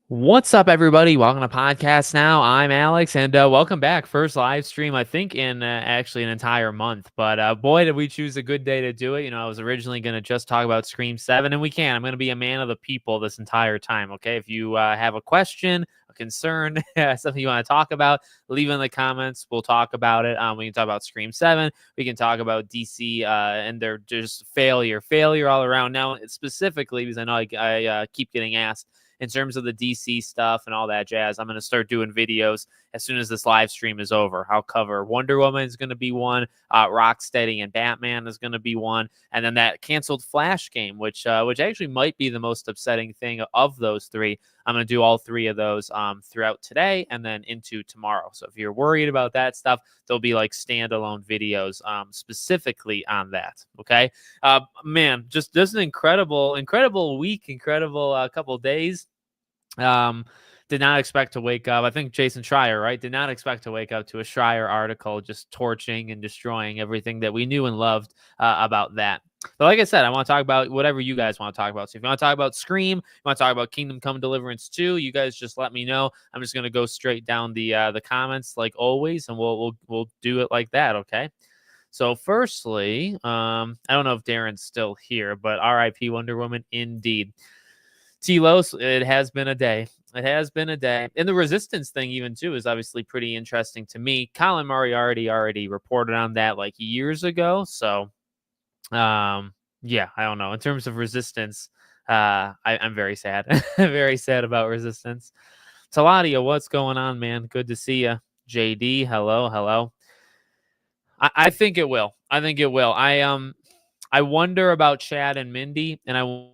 What's up, everybody? Welcome to Podcast Now. I'm Alex, and welcome back. First live stream, I think, in actually an entire month. But boy, did we choose a good day to do it. You know, I was originally going to just talk about Scream 7, and we can. I'm going to be a man of the people this entire time, okay? If you have a question, a concern, something you want to talk about, leave it in the comments. We'll talk about it. We can talk about Scream 7. We can talk about DC and their just failure all around. Now, specifically, because I know I keep getting asked, in terms of the DC stuff and all that jazz, I'm going to start doing videos as soon as this live stream is over. I'll cover Wonder Woman is going to be one, Rocksteady and Batman is going to be one, and then that canceled Flash game, which actually might be the most upsetting thing of those three. I'm going to do all three of those throughout today and then into tomorrow. So if you're worried about that stuff, there'll be like standalone videos specifically on that. Okay, man, just an incredible week, incredible couple days. Did not expect to wake up. I think Jason Schreier, right? Did not expect to wake up to a Schreier article just torching and destroying everything that we knew and loved about that. But like I said, I want to talk about whatever you guys want to talk about. So if you want to talk about Scream, you want to talk about Kingdom Come Deliverance 2, you guys just let me know. I'm just gonna go straight down the comments like always, and we'll do it like that, okay? So firstly, I don't know if Darren's still here, but RIP Wonder Woman indeed. T-Los, it has been a day. It has been a day. And the resistance thing even too is obviously pretty interesting to me. Colin Moriarty already reported on that like years ago. So yeah, I don't know. In terms of resistance, I'm very sad. Very sad about resistance. Taladia, what's going on, man? Good to see you. JD, hello. I think it will. I think it will. I wonder about Chad and Mindy, and I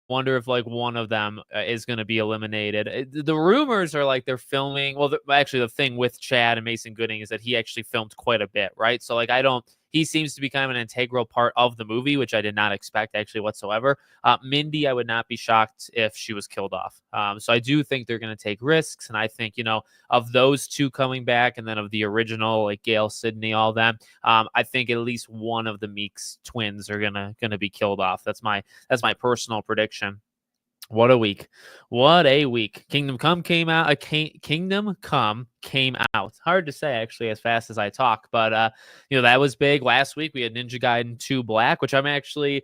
wonder if like one of them is going to be eliminated. The rumors are like they're filming. Well, actually, the thing with Chad and Mason Gooding is that he actually filmed quite a bit, right? So like, I don't. He seems to be kind of an integral part of the movie, which I did not expect actually whatsoever. Mindy, I would not be shocked if she was killed off. So I do think they're going to take risks, and I think of those two coming back, and then of the original like Gail, Sydney, all them. I think at least one of the Meeks twins are gonna be killed off. That's my personal prediction. What a week. What a week. Kingdom Come came out. Kingdom Come came out. Hard to say, actually, as fast as I talk. But, that was big. Last week, we had Ninja Gaiden 2 Black, which I'm trying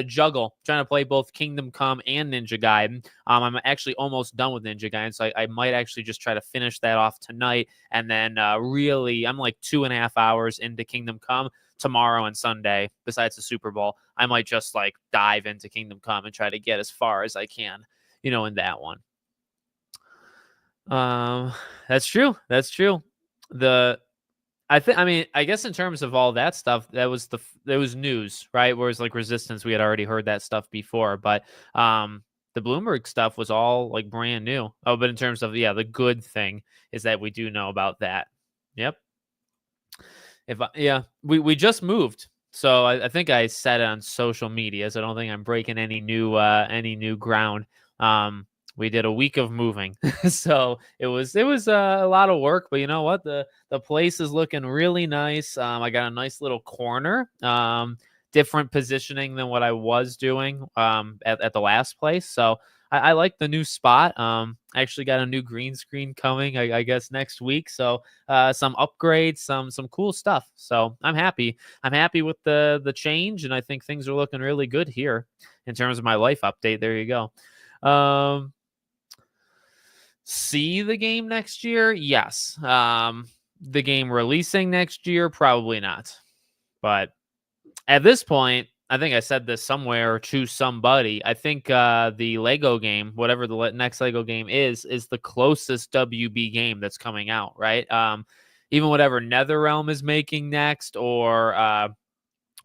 to juggle, trying to play both Kingdom Come and Ninja Gaiden. I'm actually almost done with Ninja Gaiden, so I might actually just try to finish that off tonight. And then really, I'm like 2.5 hours into Kingdom Come. Tomorrow and Sunday, besides the Super Bowl, I might just like dive into Kingdom Come and try to get as far as I can, in that one. That's true. That's true. I guess in terms of all that stuff, there was news, right? Whereas like Resistance, we had already heard that stuff before, but the Bloomberg stuff was all like brand new. Oh, but in terms of the good thing is that we do know about that. Yep. We just moved, so I think I said it on social media. So I don't think I'm breaking any new ground. We did a week of moving, so it was a lot of work. But you know what, the place is looking really nice. I got a nice little corner. Different positioning than what I was doing at the last place. So I like the new spot. I actually got a new green screen coming, I guess, next week. So some upgrades, some cool stuff. So I'm happy. I'm happy with the change, and I think things are looking really good here in terms of my life update. There you go. See the game next year? Yes. The game releasing next year? Probably not. But at this point, I think I said this somewhere to somebody. I think the Lego game, whatever the next Lego game is the closest WB game that's coming out, right? Even whatever NetherRealm is making next, or I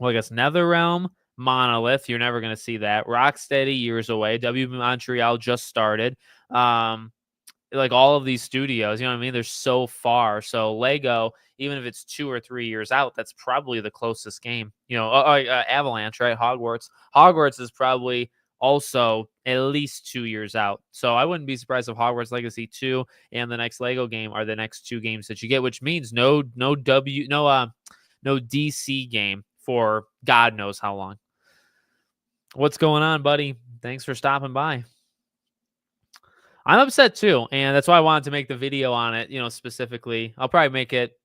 guess NetherRealm, Monolith, you're never going to see that. Rocksteady, years away. WB Montreal just started. Like all of these studios, you know what I mean? They're so far. So Lego, even if it's 2 or 3 years out, that's probably the closest game. Avalanche, right? Hogwarts is probably also at least 2 years out. So I wouldn't be surprised if Hogwarts Legacy 2 and the next Lego game are the next 2 games that you get, which means no DC game for God knows how long. What's going on, buddy? Thanks for stopping by. I'm upset too, and that's why I wanted to make the video on it, specifically. I'll probably make it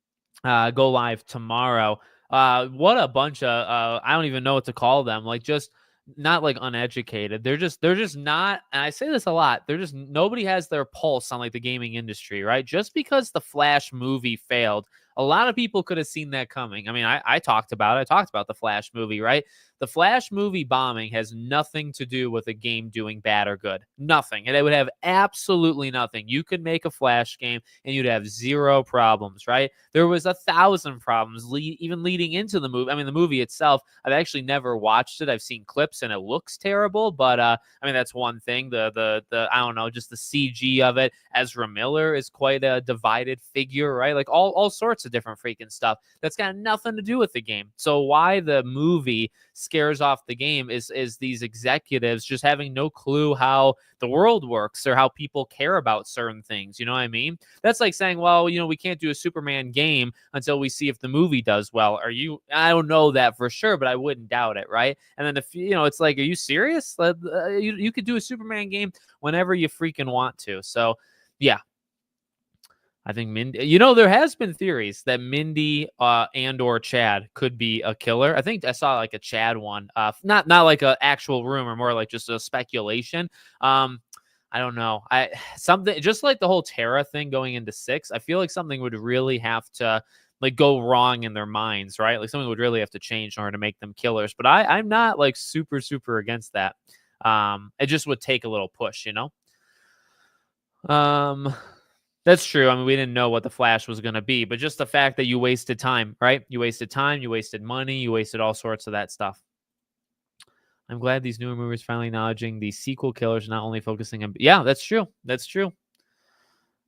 go live tomorrow. What a bunch of I don't even know what to call them. Like just not like uneducated. They're just not. And I say this a lot. They're just nobody has their pulse on like the gaming industry, right? Just because the Flash movie failed, a lot of people could have seen that coming. I mean, I talked about it. I talked about the Flash movie, right? The Flash movie bombing has nothing to do with a game doing bad or good. Nothing. And it would have absolutely nothing. You could make a Flash game and you'd have zero problems, right? There was 1,000 problems even leading into the movie. I mean, the movie itself, I've actually never watched it. I've seen clips and it looks terrible, but I mean, that's one thing. The I don't know, just the CG of it. Ezra Miller is quite a divided figure, right? Like all sorts of different freaking stuff that's got nothing to do with the game. So why the movie scares off the game is these executives just having no clue how the world works or how people care about certain things. You know what I mean? That's like saying, well, we can't do a Superman game until we see if the movie does well. I don't know that for sure, but I wouldn't doubt it, right? And then if it's like, are you serious? You could do a Superman game whenever you freaking want to. So yeah, I think Mindy. There has been theories that Mindy and or Chad could be a killer. I think I saw like a Chad one, not like a actual rumor, more like just a speculation. I don't know. Something just like the whole Terra thing going into 6. I feel like something would really have to like go wrong in their minds, right? Like something would really have to change in order to make them killers. But I'm not like super against that. It just would take a little push, That's true. I mean, we didn't know what the Flash was going to be, but just the fact that you wasted time, right? You wasted time, you wasted money, you wasted all sorts of that stuff. I'm glad these newer movies finally acknowledging the sequel killers, not only focusing on. Yeah, that's true. That's true.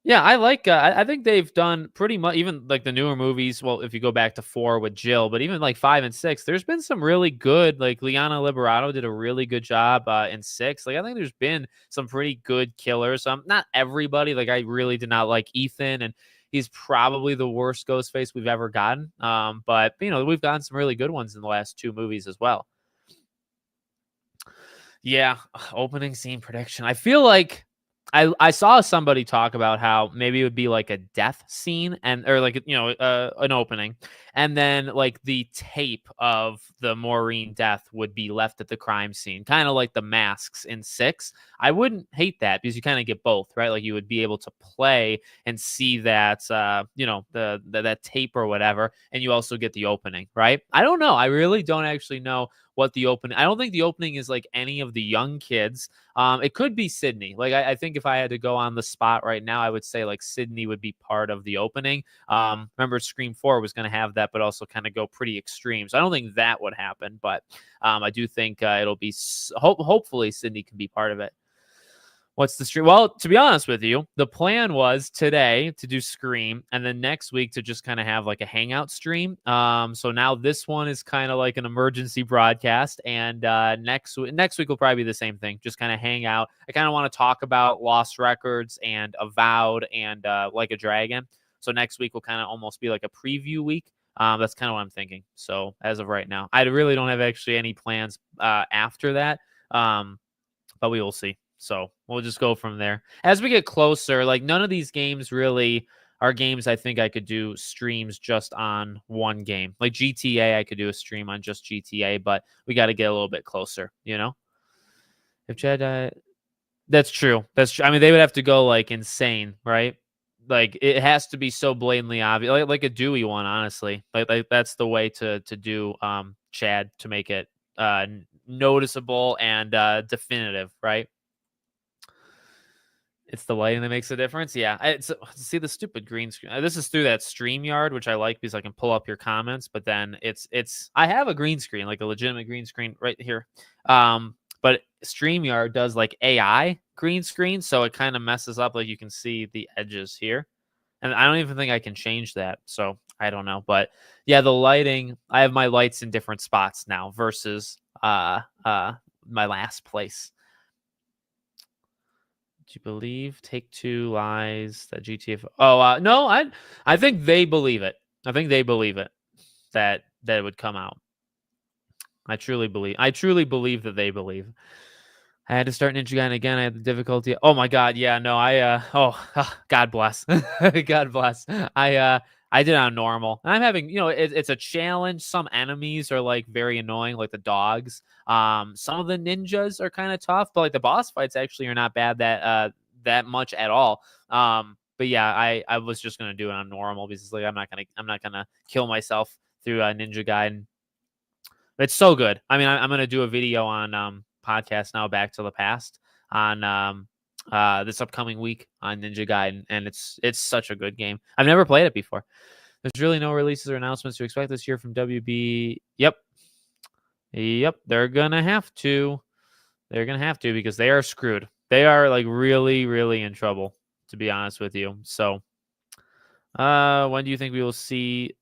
Yeah, I like. I think they've done pretty much, even like the newer movies. Well, if you go back to 4 with Jill, but even like 5 and 6, there's been some really good. Like Liana Liberato did a really good job in 6. Like I think there's been some pretty good killers. Not everybody. Like I really did not like Ethan, and he's probably the worst Ghostface we've ever gotten. But we've gotten some really good ones in the last 2 movies as well. Yeah, opening scene prediction. I feel like I saw somebody talk about how maybe it would be like a death scene or like an opening, and then like the tape of the Maureen death would be left at the crime scene, kind of like the masks in 6. I wouldn't hate that because you kind of get both, right? Like you would be able to play and see that that tape or whatever, and you also get the opening, right? I don't know. I really don't actually know what the opening. I don't think the opening is like any of the young kids. It could be Sydney. Like I think if I had to go on the spot right now, I would say like Sydney would be part of the opening. Remember Scream 4 was going to have that, but also kind of go pretty extreme. So I don't think that would happen, but I do think it'll be hopefully Sydney can be part of it. What's the stream? Well, to be honest with you, the plan was today to do Scream and then next week to just kind of have like a hangout stream. So now this one is kind of like an emergency broadcast, and next week will probably be the same thing. Just kind of hang out. I kind of want to talk about Lost Records and Avowed and Like a Dragon. So next week will kind of almost be like a preview week. That's kind of what I'm thinking. So as of right now, I really don't have actually any plans after that, but we will see. So we'll just go from there. As we get closer, like none of these games really are games I think I could do streams just on one game. Like GTA, I could do a stream on just GTA, but we got to get a little bit closer, If Jedi, that's true. That's true. I mean, they would have to go like insane, right? Like it has to be so blatantly obvious, like a Dewey one, honestly. Like that's the way to do Chad to make it noticeable and definitive, right? It's the lighting that makes a difference. Yeah. See the stupid green screen. This is through that StreamYard, which I like because I can pull up your comments. But then I have a green screen, like a legitimate green screen right here. But StreamYard does like AI green screen, so it kind of messes up. Like you can see the edges here, and I don't even think I can change that. So I don't know. But yeah, the lighting. I have my lights in different spots now versus my last place. Do you believe Take-Two lies that GTA? Oh no, I think they believe it. I think they believe it that it would come out. I truly believe that they believe. I had to start Ninja Gaiden again. I had the difficulty. Oh my god, yeah, no, God bless. God bless. I did it on normal. And I'm having, it's a challenge. Some enemies are like very annoying, like the dogs. Some of the ninjas are kind of tough, but like the boss fights actually are not bad that much at all. But yeah, I was just gonna do it on normal because like I'm not gonna kill myself through Ninja Gaiden. It's so good. I mean, I'm gonna do a video on podcast now, Back to the Past, on this upcoming week on Ninja Gaiden, and it's such a good game. I've never played it before. There's really no releases or announcements to expect this year from WB. Yep, they're gonna have to. They're gonna have to because they are screwed. They are like really, really in trouble, to be honest with you. So, when do you think we will see?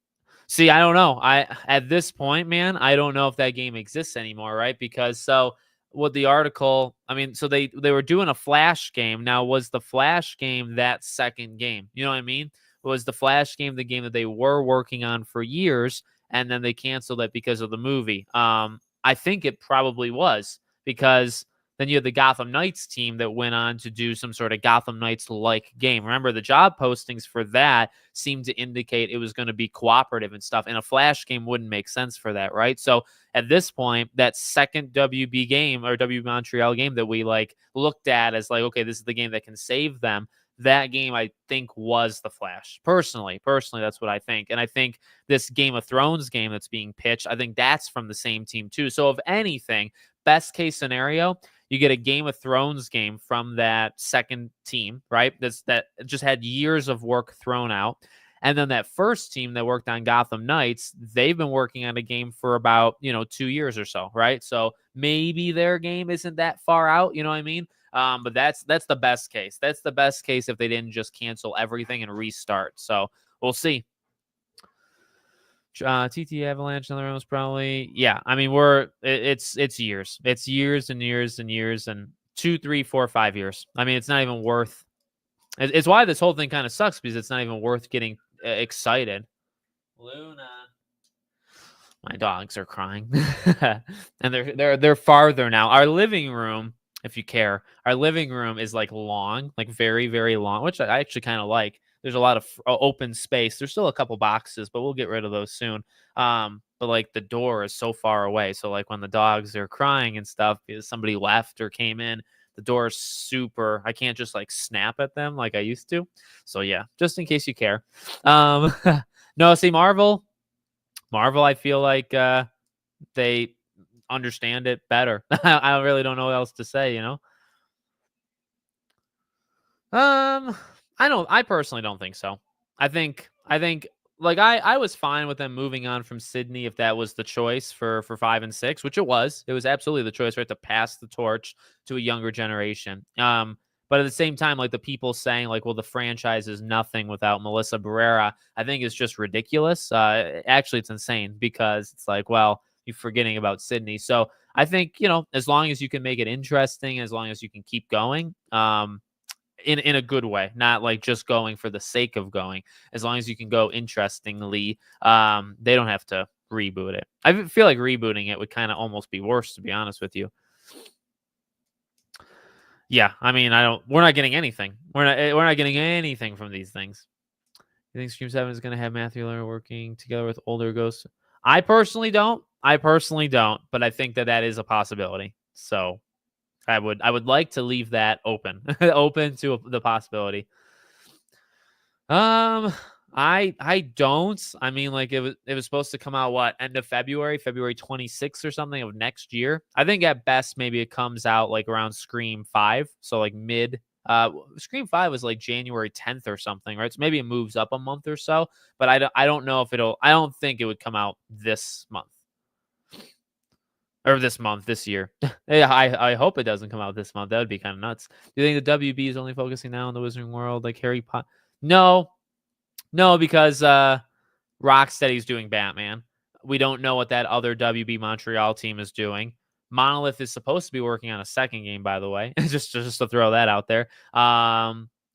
See, I don't know. At this point, man, I don't know if that game exists anymore, right? Because so what the article, I mean, so they were doing a Flash game. Now, was the Flash game that second game? You know what I mean? Was the Flash game the game that they were working on for years and then they canceled it because of the movie? I think it probably was because then you had the Gotham Knights team that went on to do some sort of Gotham Knights like game. Remember, the job postings for that seemed to indicate it was going to be cooperative and stuff. And a Flash game wouldn't make sense for that, right? So at this point, that second WB game or WB Montreal game that we like looked at as like, okay, this is the game that can save them. That game, I think, was the Flash. Personally, that's what I think. And I think this Game of Thrones game that's being pitched, I think that's from the same team too. So if anything, best case scenario, you get a Game of Thrones game from that second team, right? That just had years of work thrown out. And then that first team that worked on Gotham Knights, they've been working on a game for about, 2 years or so, right? So maybe their game isn't that far out, you know what I mean? But that's the best case. That's the best case if they didn't just cancel everything and restart. So we'll see. TT Avalanche, another one was probably, yeah. I mean, it's years. It's years and years and years and 2, 3, 4, 5 years. I mean, it's not even worth. It's why this whole thing kind of sucks because it's not even worth getting excited. Luna, my dogs are crying, and they're farther now. Our living room, if you care, our living room is like long, like very, very long, which I actually kind of like. There's a lot of open space. There's still a couple boxes, but we'll get rid of those soon. But like the door is so far away. So like when the dogs are crying and stuff because somebody left or came in, the door is super. I can't just like snap at them like I used to. So yeah, just in case you care. No, see Marvel, I feel like they understand it better. I really don't know what else to say, I personally don't think so. I think like I was fine with them moving on from Sydney if that was the choice for 5 and 6, which it was. It was absolutely the choice, right, to pass the torch to a younger generation. But at the same time, like the people saying like, well, the franchise is nothing without Melissa Barrera, I think is just ridiculous. Actually, it's insane because it's like, well, you're forgetting about Sydney. So I think, as long as you can make it interesting, as long as you can keep going, in a good way, not like just going for the sake of going. As long as you can go interestingly, they don't have to reboot it. I feel like rebooting it would kind of almost be worse, to be honest with you. Yeah, I mean, we're not getting anything. We're not getting anything from these things. You think Stream 7 is going to have Matthew Lillard working together with older ghosts? I personally don't, but I think that is a possibility. So I would like to leave that open, open to the possibility. I don't. I mean, like it was supposed to come out what, end of February 26th or something of next year. I think at best maybe it comes out like around Scream 5, so like mid. Scream 5 was like January 10th or something, right? So maybe it moves up a month or so, but I don't know if I don't think it would come out this month. Or this year. Yeah, I hope it doesn't come out this month. That would be kind of nuts. Do you think the WB is only focusing now on the Wizarding World, like Harry Potter? No, because Rocksteady's doing Batman. We don't know what that other WB Montreal team is doing. Monolith is supposed to be working on a second game, by the way, just to throw that out there.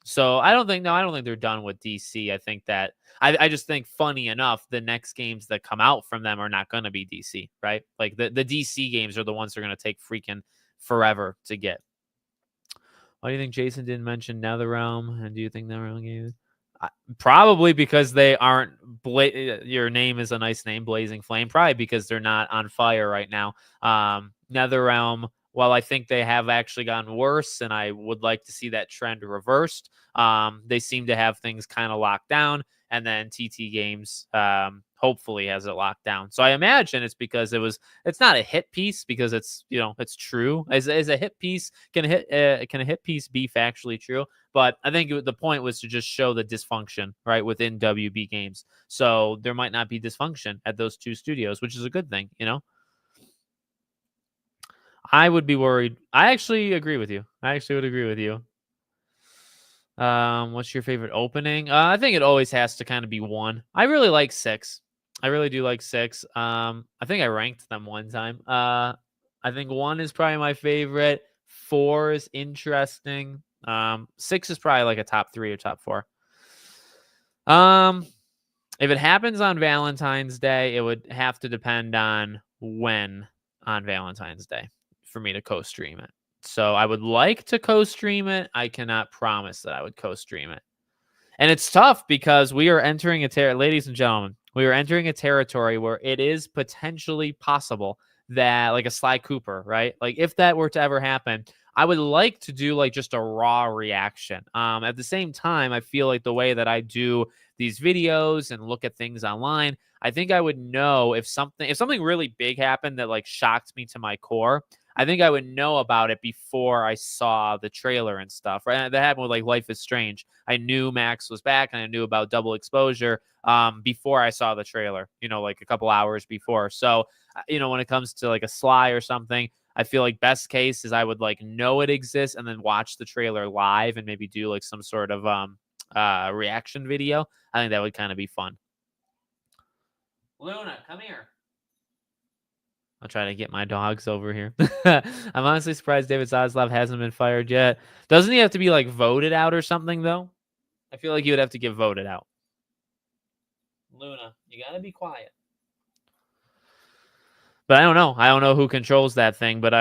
So I don't think they're done with DC. I think that I just think, funny enough, the next games that come out from them are not going to be DC, right? Like the DC games are the ones that are going to take freaking forever to get. Why do you think Jason didn't mention NetherRealm? And do you think NetherRealm game? Probably because they aren't. Your name is a nice name, Blazing Flame. Probably because they're not on fire right now. NetherRealm, while I think they have actually gotten worse, and I would like to see that trend reversed, they seem to have things kind of locked down. And then TT Games hopefully has it locked down. So I imagine it's because it's not a hit piece because it's it's true. As a hit piece, can a hit piece be factually true? But I think the point was to just show the dysfunction right within WB Games. So there might not be dysfunction at those two studios, which is a good thing, I would be worried. I actually agree with you. I actually would agree with you. What's your favorite opening? I think it always has to kind of be 1. I really like 6. I really do like 6. I think I ranked them one time. I think 1 is probably my favorite. 4 is interesting. 6 is probably like a top 3 or top 4. If it happens on Valentine's Day, it would have to depend on when on Valentine's Day for me to co-stream it. So I would like to co-stream it. I cannot promise that I would co-stream it. And it's tough because we are entering ladies and gentlemen, we are entering a territory where it is potentially possible that like a Sly Cooper, right? Like if that were to ever happen, I would like to do like just a raw reaction. At the same time, I feel like the way that I do these videos and look at things online, I think I would know if something really big happened that like shocked me to my core. I think I would know about it before I saw the trailer and stuff, right? That happened with like Life is Strange. I knew Max was back and I knew about Double Exposure before I saw the trailer, like a couple hours before. So, when it comes to like a Sly or something, I feel like best case is I would like know it exists and then watch the trailer live and maybe do like some sort of reaction video. I think that would kind of be fun. Luna, come here. I'll try to get my dogs over here. I'm honestly surprised David Zaslav hasn't been fired yet. Doesn't he have to be like voted out or something though? I feel like he would have to get voted out. Luna, you gotta be quiet. But I don't know. I don't know who controls that thing. But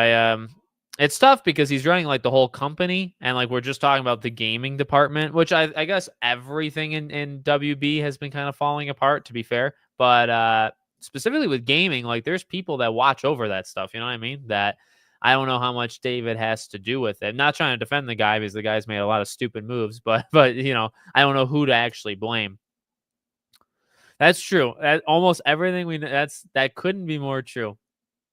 it's tough because he's running like the whole company, and like we're just talking about the gaming department, which I guess everything in WB has been kind of falling apart. To be fair, but specifically with gaming, like there's people that watch over that stuff. You know what I mean? That I don't know how much David has to do with it. I'm not trying to defend the guy because the guy's made a lot of stupid moves, but I don't know who to actually blame. That's true. Almost everything we know, that couldn't be more true.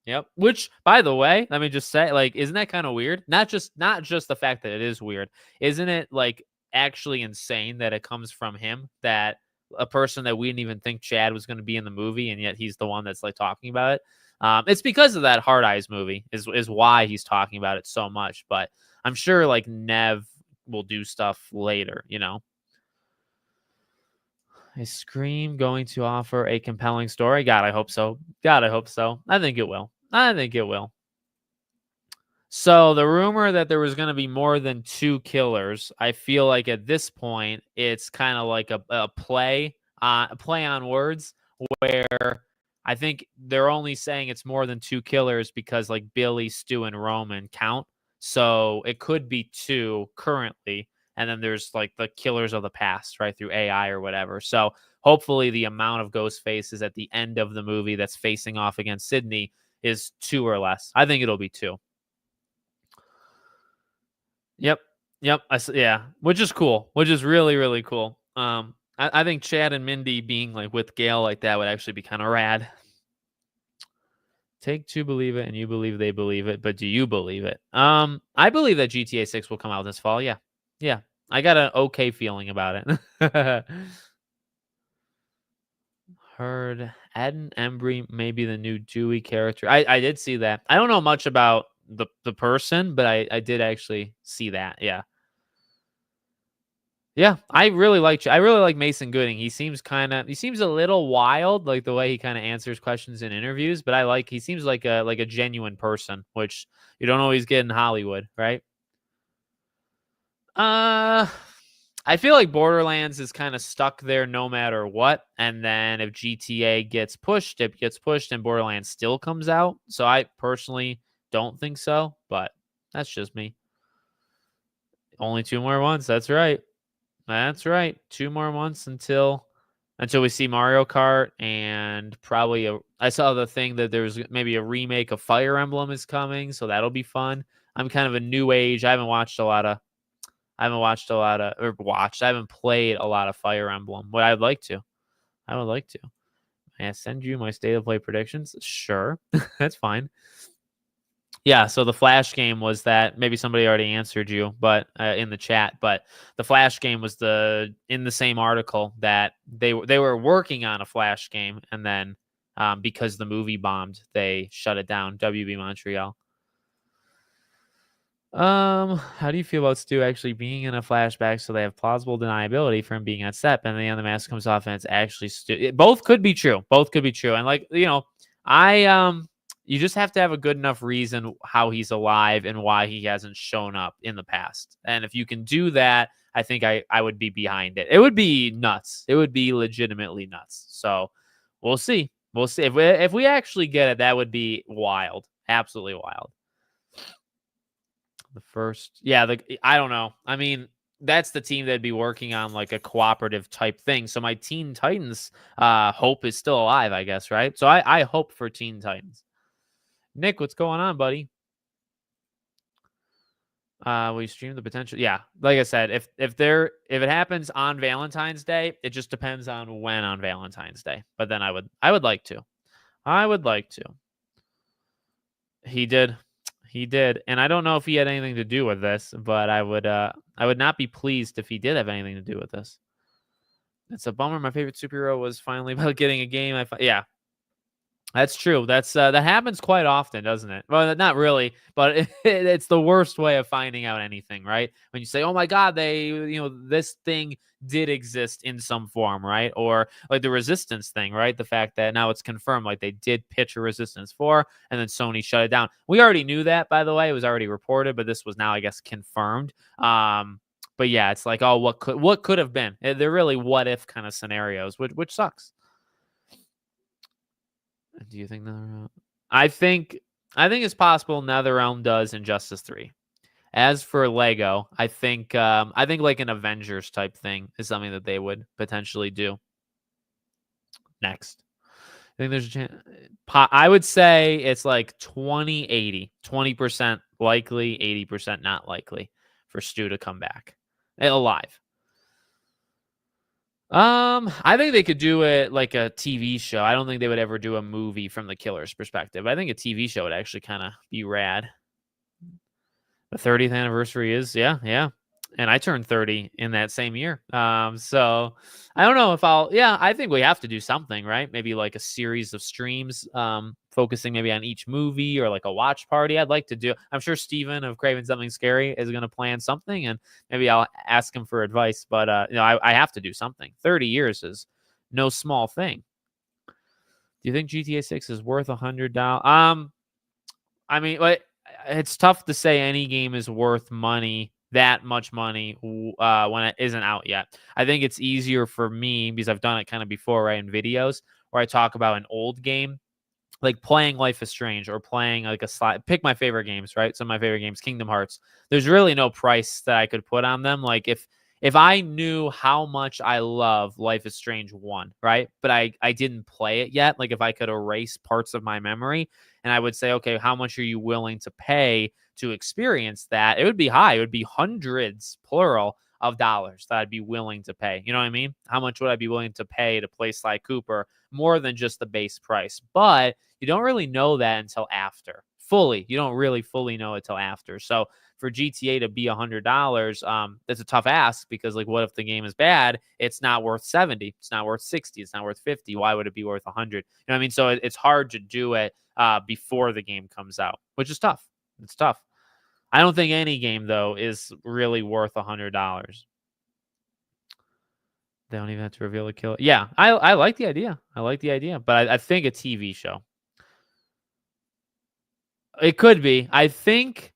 Yep. Which, by the way, let me just say, like, isn't that kind of weird? Not just the fact that it is weird. Isn't it like actually insane that it comes from him, that a person that we didn't even think Chad was going to be in the movie, and yet he's the one that's like talking about it. It's because of that Hard Eyes movie is why he's talking about it so much. But I'm sure like Nev will do stuff later, Is Scream going to offer a compelling story? God, I hope so. God, I hope so. I think it will. So the rumor that there was going to be more than 2 killers, I feel like at this point it's kind of like a play on words, where I think they're only saying it's more than 2 killers because like Billy, Stu, and Roman count. So it could be 2 currently. And then there's like the killers of the past, right, through AI or whatever. So hopefully the amount of ghost faces at the end of the movie that's facing off against Sydney is 2 or less. I think it'll be 2. Yep. Yeah, which is cool, which is really, really cool. I think Chad and Mindy being like with Gail like that would actually be kind of rad. Take Two believe it, and you believe they believe it, but do you believe it? I believe that GTA 6 will come out this fall. Yeah. I got an okay feeling about it. Heard Ed Embry may be the new Dewey character. I did see that. I don't know much about the person, but I did actually see that. Yeah. Yeah, I really like Mason Gooding. He seems a little wild, like the way he kind of answers questions in interviews, but he seems like a genuine person, which you don't always get in Hollywood, right? I feel like Borderlands is kind of stuck there no matter what. And then if GTA gets pushed, it gets pushed and Borderlands still comes out. So I personally don't think so, but That's just me. Only 2 more months. That's right. That's right. 2 more months until we see Mario Kart, and probably I saw the thing that there's maybe a remake of Fire Emblem is coming, so that'll be fun. I'm kind of a new age. I haven't played a lot of Fire Emblem. What I'd like to. I would like to. May I send you my state of play predictions? Sure. That's fine. Yeah, so the Flash game was that. Maybe somebody already answered you, but in the chat. But the Flash game was in the same article that they were working on a Flash game, and then because the movie bombed, they shut it down. WB Montreal. How do you feel about Stu actually being in a flashback so they have plausible deniability for him being on set, and then the mask comes off and it's actually Stu? Both could be true. Both could be true. And like, you just have to have a good enough reason how he's alive and why he hasn't shown up in the past. And if you can do that, I think I would be behind it. It would be nuts. It would be legitimately nuts. So we'll see. We'll see. If we actually get it, that would be wild. Absolutely wild. The first, yeah, I don't know. I mean, that's the team that'd be working on like a cooperative type thing. So my Teen Titans hope is still alive, I guess, right? So I hope for Teen Titans. Nick, what's going on, buddy? We stream the potential. Yeah, like I said, if it happens on Valentine's Day, it just depends on when on Valentine's Day. But then I would like to. I would like to. He did. He did. And I don't know if he had anything to do with this, but I would not be pleased if he did have anything to do with this. It's a bummer. My favorite superhero was finally about getting a game. Yeah. That's true. That happens quite often, doesn't it? Well, not really, but it's the worst way of finding out anything, right? When you say, "Oh my God, this thing did exist in some form," right? Or like the Resistance thing, right? The fact that now it's confirmed, like they did pitch a Resistance 4, and then Sony shut it down. We already knew that, by the way. It was already reported, but this was now, I guess, confirmed. But yeah, it's like, oh, what could have been? They're really what if kind of scenarios, which sucks. Do you think NetherRealm? I think it's possible NetherRealm does Injustice 3. As for Lego, I think like an Avengers type thing is something that they would potentially do next. I think there's a chance. I would say it's like 20-80, 20% likely, 80% not likely for Stu to come back alive. I think they could do it like a TV show. I don't think they would ever do a movie from the killer's perspective. I think a TV show would actually kind of be rad. The 30th anniversary is, yeah. And I turned 30 in that same year. So I don't know if I think we have to do something, right? Maybe like a series of streams, focusing maybe on each movie or like a watch party. I'd like to do. I'm sure Steven of Craven Something Scary is going to plan something, and maybe I'll ask him for advice. But I have to do something. 30 years is no small thing. Do you think GTA 6 is worth $100? I mean, like, it's tough to say any game is worth that much money when it isn't out yet. I think it's easier for me because I've done it kind of before, right, in videos where I talk about an old game, like playing Life is Strange or playing like pick my favorite games, right? Some of my favorite games, Kingdom Hearts. There's really no price that I could put on them. Like if I knew how much I love Life is Strange 1, right? But I didn't play it yet. Like if I could erase parts of my memory and I would say, okay, how much are you willing to pay to experience that? It would be high. It would be hundreds, plural, of dollars that I'd be willing to pay. You know what I mean? How much would I be willing to pay to play Sly Cooper? More than just the base price. But you don't really know that until after. You don't really fully know it till after. So for GTA to be $100, that's a tough ask because, like, what if the game is bad? It's not worth 70. It's not worth 60. It's not worth 50. Why would it be worth 100? You know what I mean? So it's hard to do it before the game comes out, which is tough. It's tough. I don't think any game, though, is really worth $100. They don't even have to reveal a killer. Yeah, I like the idea. But I think a TV show. It could be. I think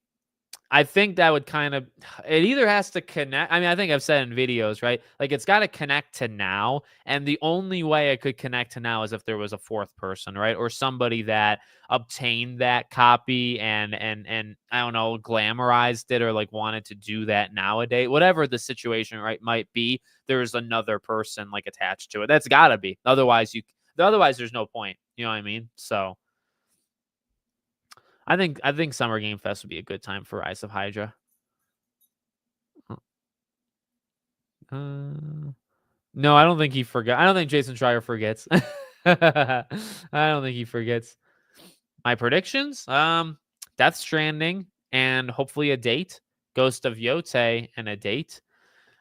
I think that would kind of it either has to connect. I mean, I think I've said in videos, right? Like it's got to connect to now, and the only way it could connect to now is if there was a fourth person, right? Or somebody that obtained that copy and I don't know, glamorized it or like wanted to do that nowadays. Whatever the situation right might be, there's another person like attached to it. That's got to be. Otherwise there's no point. You know what I mean? So I think Summer Game Fest would be a good time for Rise of Hydra. Uh, no, I don't think he forgot. I don't think Jason Schreier forgets. I don't think he forgets. My predictions: Death Stranding and hopefully a date. Ghost of Yote and a date.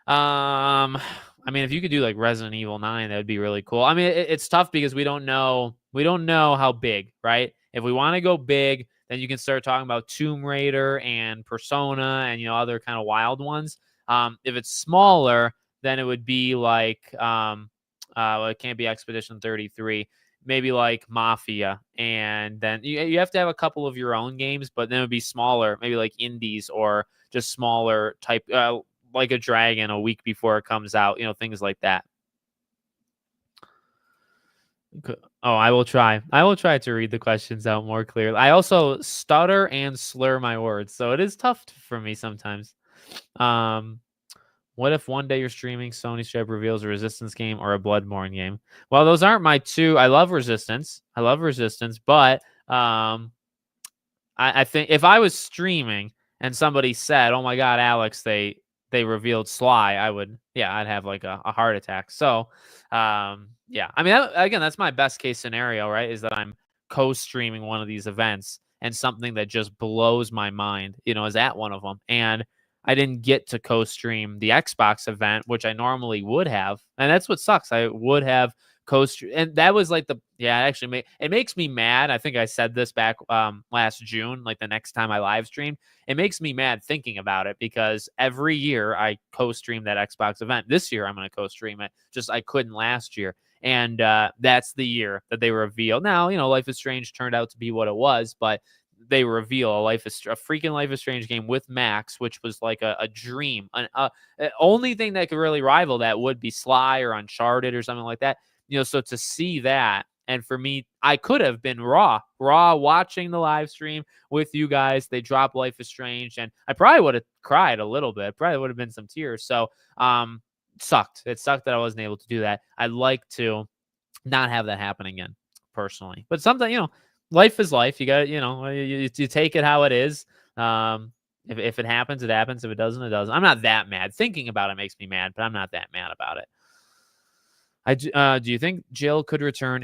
I mean, if you could do like Resident Evil 9, that would be really cool. I mean, it's tough because we don't know how big, right? If we want to go big, then you can start talking about Tomb Raider and Persona and other kind of wild ones. If it's smaller, then it would be like well, it can't be Expedition 33. Maybe like Mafia, and then you have to have a couple of your own games, but then it would be smaller, maybe like indies or just smaller type. Like a Dragon a week before it comes out, things like that. Oh, I will try. I will try to read the questions out more clearly. I also stutter and slur my words, so it is tough for me sometimes. What if one day you're streaming Sony Stripe reveals a Resistance game or a Bloodborne game? Well, those aren't my two. I love Resistance, but I think if I was streaming and somebody said, "Oh my God, Alex, they revealed Sly," I'd have like a heart attack. So, yeah, I mean, again, that's my best case scenario, right? Is that I'm co-streaming one of these events and something that just blows my mind, is at one of them. And I didn't get to co-stream the Xbox event, which I normally would have. And that's what sucks. I would have and that was like it makes me mad. I think I said this back last June, like the next time I live streamed. It makes me mad thinking about it because every year I co-stream that Xbox event. This year I'm going to co-stream it. Just I couldn't last year. And that's the year that they reveal. Now, Life is Strange turned out to be what it was, but they reveal a freaking Life is Strange game with Max, which was like a dream. Only thing that could really rival that would be Sly or Uncharted or something like that. So to see that, and for me, I could have been raw watching the live stream with you guys. They drop Life is Strange, and I probably would have cried a little bit. Probably would have been some tears. So, sucked. It sucked that I wasn't able to do that. I'd like to not have that happen again, personally. But something, life is life. You got to, you take it how it is. If it happens, it happens. If it doesn't, it doesn't. I'm not that mad. Thinking about it makes me mad, but I'm not that mad about it. Do you think Jill could return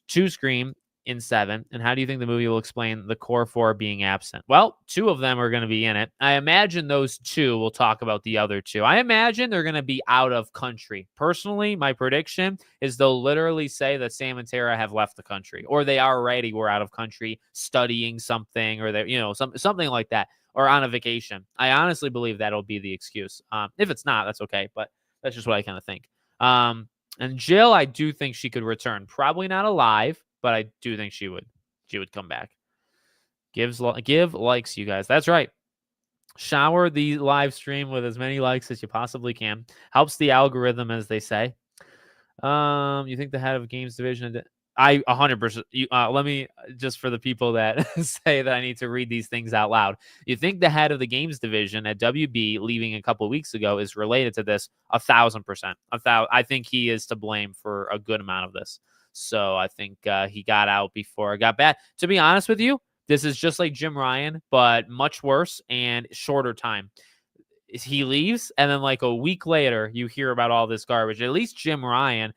to Scream in 7? And how do you think the movie will explain the core 4 being absent? Well, 2 of them are going to be in it. I imagine those 2 will talk about the other 2. I imagine they're going to be out of country. Personally, my prediction is they'll literally say that Sam and Tara have left the country, or they already were out of country studying something, or they're, something like that, or on a vacation. I honestly believe that'll be the excuse. If it's not, that's okay, but that's just what I kind of think. And Jill, I do think she could return. Probably not alive, but I do think she would come back. Give likes, you guys. That's right. Shower the live stream with as many likes as you possibly can. Helps the algorithm, as they say. You think the head of games division? I 100%. Let me just for the people that say that I need to read these things out loud. You think the head of the games division at WB leaving a couple of weeks ago is related to this? 1,000%. I think he is to blame for a good amount of this. So I think he got out before it got bad. To be honest with you, this is just like Jim Ryan, but much worse and shorter time. He leaves, and then like a week later, you hear about all this garbage. At least Jim Ryan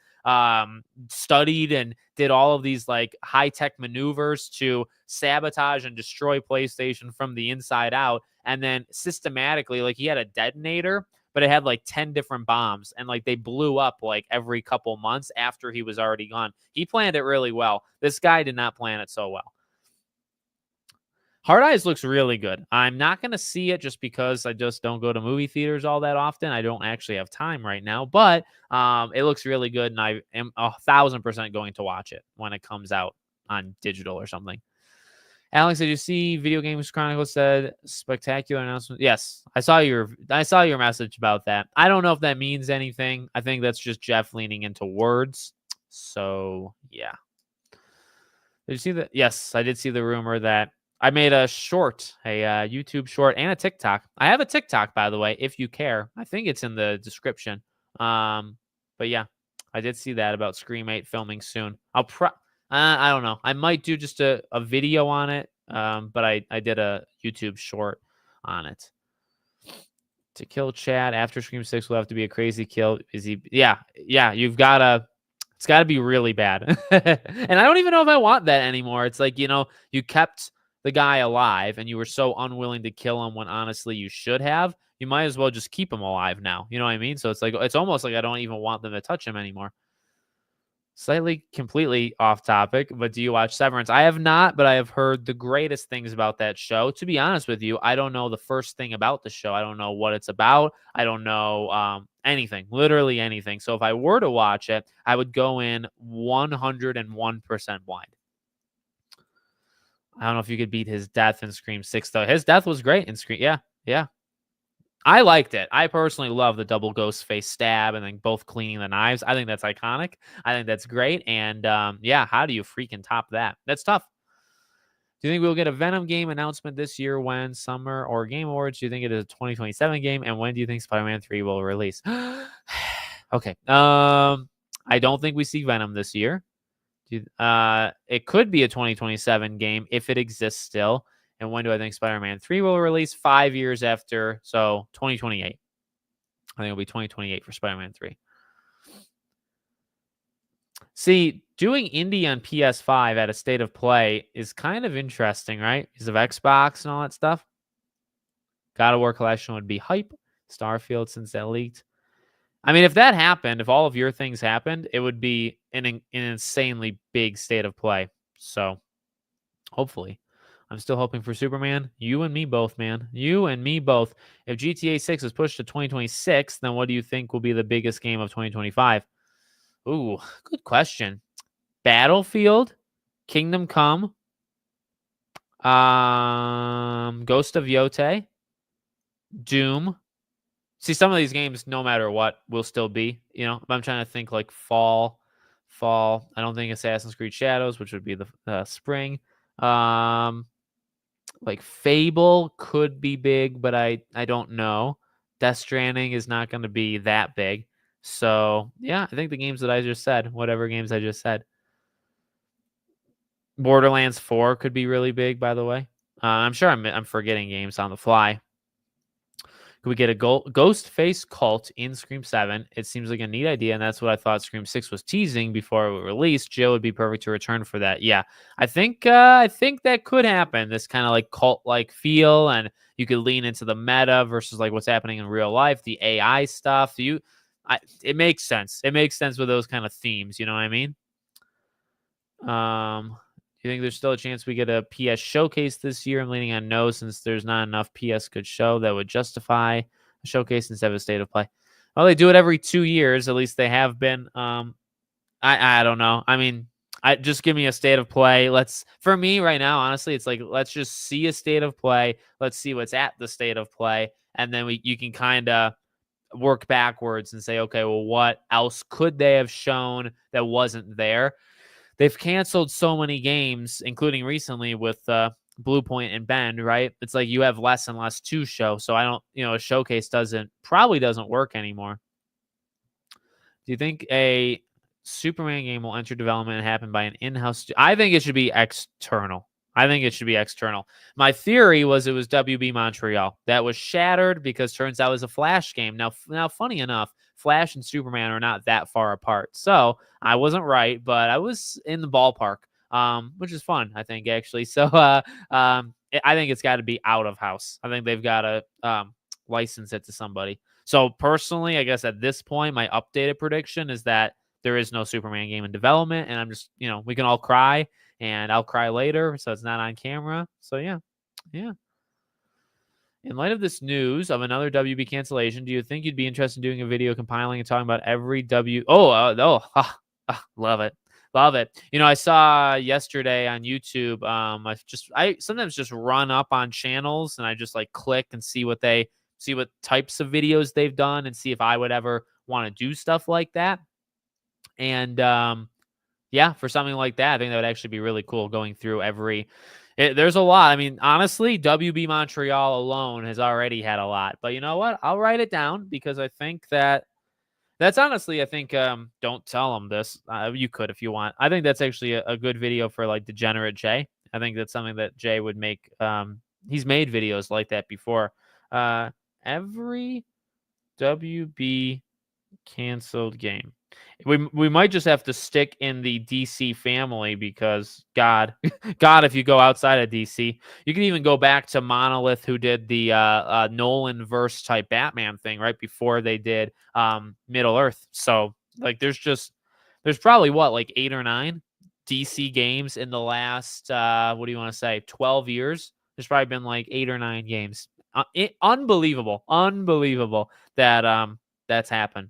studied and did all of these like high-tech maneuvers to sabotage and destroy PlayStation from the inside out. And then systematically, like he had a detonator, but it had like 10 different bombs, and like they blew up like every couple months after he was already gone. He planned it really well. This guy did not plan it so well. Hard Eyes looks really good. I'm not going to see it just because I just don't go to movie theaters all that often. I don't actually have time right now, but it looks really good, and I am 1,000% going to watch it when it comes out on digital or something. Alex, did you see Video Games Chronicles said spectacular announcement? Yes, I saw your message about that. I don't know if that means anything. I think that's just Jeff leaning into words. So yeah. Did you see that? Yes, I did see the rumor that I made a short, a YouTube short, and a TikTok. I have a TikTok, by the way, if you care. I think it's in the description. But yeah, I did see that about Scream 8 filming soon. I don't know. I might do just a video on it. But I did a YouTube short on it. To kill Chad after Scream 6 will have to be a crazy kill. Is he? Yeah. You've got to. It's got to be really bad. And I don't even know if I want that anymore. It's like, you kept the guy alive and you were so unwilling to kill him when honestly you should have. You might as well just keep him alive now. You know what I mean? So it's like, it's almost like I don't even want them to touch him anymore. Slightly, completely off topic, but do you watch Severance? I have not, but I have heard the greatest things about that show. To be honest with you, I don't know the first thing about the show. I don't know what it's about. I don't know anything, literally anything. So if I were to watch it, I would go in 101% blind. I don't know if you could beat his death in Scream 6, though. His death was great in Scream. Yeah. I liked it. I personally love the double ghost face stab and then both cleaning the knives. I think that's iconic. I think that's great. And yeah, how do you freaking top that? That's tough. Do you think we'll get a Venom game announcement this year when summer or Game Awards? Do you think it is a 2027 game? And when do you think Spider-Man 3 will release? Okay. I don't think we see Venom this year. It could be a 2027 game if it exists still. And when do I think Spider-Man 3 will release? 5 years after, so 2028. I think it'll be 2028 for Spider-Man 3. See, doing indie on PS5 at a state of play is kind of interesting, right? Because of Xbox and all that stuff. God of War Collection would be hype. Starfield, since that leaked. I mean, if that happened, if all of your things happened, it would be an insanely big state of play. So, hopefully. I'm still hoping for Superman. You and me both, man. You and me both. If GTA 6 is pushed to 2026, then what do you think will be the biggest game of 2025? Ooh, good question. Battlefield, Kingdom Come, Ghost of Yotei, Doom. See, some of these games, no matter what, will still be. I'm trying to think like fall. I don't think Assassin's Creed Shadows, which would be the spring. Like Fable could be big, but I don't know. Death Stranding is not going to be that big. So, yeah, I think the games that I just said, whatever games I just said. Borderlands 4 could be really big, by the way. I'm sure I'm forgetting games on the fly. Could we get a ghost face cult in Scream 7? It seems like a neat idea, and that's what I thought Scream 6 was teasing before it released. Jill would be perfect to return for that. Yeah, I think that could happen. This kind of like cult-like feel, and you could lean into the meta versus like what's happening in real life, the AI stuff. It makes sense. It makes sense with those kind of themes. You know what I mean? Do you think there's still a chance we get a PS showcase this year? I'm leaning on no, since there's not enough PS could show that would justify a showcase instead of a state of play. Well, they do it every 2 years. At least they have been. I don't know. I mean, just give me a state of play. For me right now, honestly, it's like, let's just see a state of play. Let's see what's at the state of play. And then you can kind of work backwards and say, okay, well, what else could they have shown that wasn't there? They've canceled so many games, including recently with Bluepoint and Bend, right? It's like you have less and less to show. So a showcase probably doesn't work anymore. Do you think a Superman game will enter development and happen by an in-house? I think it should be external. My theory was it was WB Montreal. That was shattered because turns out it was a Flash game. Now, funny enough, Flash and Superman are not that far apart. So I wasn't right, but I was in the ballpark, which is fun, I think, actually. So I think it's got to be out of house. I think they've got to license it to somebody. So personally, I guess at this point, my updated prediction is that there is no Superman game in development, and I'm just, we can all cry. And I'll cry later, so it's not on camera. So, yeah. In light of this news of another WB cancellation, do you think you'd be interested in doing a video compiling and talking about every love it. Love it. I saw yesterday on YouTube. I sometimes just run up on channels and I just like click and see what types of videos they've done and see if I would ever want to do stuff like that. And yeah, for something like that, I think that would actually be really cool going through there's a lot. I mean, honestly, WB Montreal alone has already had a lot. But you know what? I'll write it down because I think that's honestly, I think, don't tell them this. You could if you want. I think that's actually a good video for like Degenerate Jay. I think that's something that Jay would make. He's made videos like that before. Every WB canceled game. We might just have to stick in the DC family because God, if you go outside of DC, you can even go back to Monolith, who did the Nolan verse type Batman thing right before they did Middle Earth. So like, there's probably like 8 or 9 DC games in the last 12 years. There's probably been like 8 or 9 games. Unbelievable that that's happened.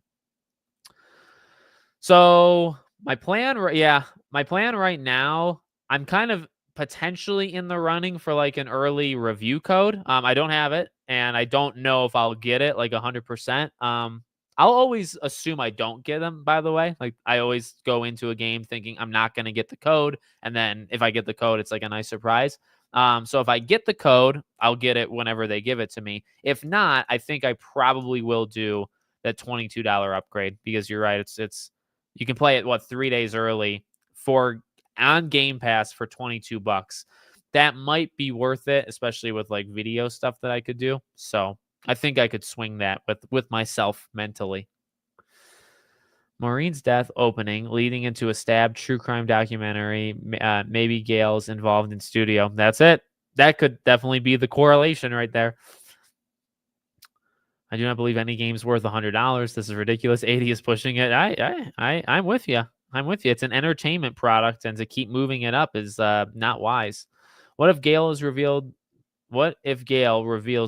So my plan right now, I'm kind of potentially in the running for like an early review code. I don't have it, and I don't know if I'll get it like 100%. I'll always assume I don't get them, by the way. Like, I always go into a game thinking I'm not going to get the code, and then if I get the code, it's like a nice surprise. So if I get the code, I'll get it whenever they give it to me. If not, I think I probably will do that $22 upgrade, because you're right. It's you can play it 3 days early on Game Pass for $22. That might be worth it, especially with like video stuff that I could do. So I think I could swing that with myself mentally. Maureen's death opening, leading into a stabbed true crime documentary. Maybe Gail's involved in studio. That's it. That could definitely be the correlation right there. I do not believe any game's worth $100. This is ridiculous. 80 is pushing it. I'm with you. It's an entertainment product, and to keep moving it up is not wise. What if Gail reveals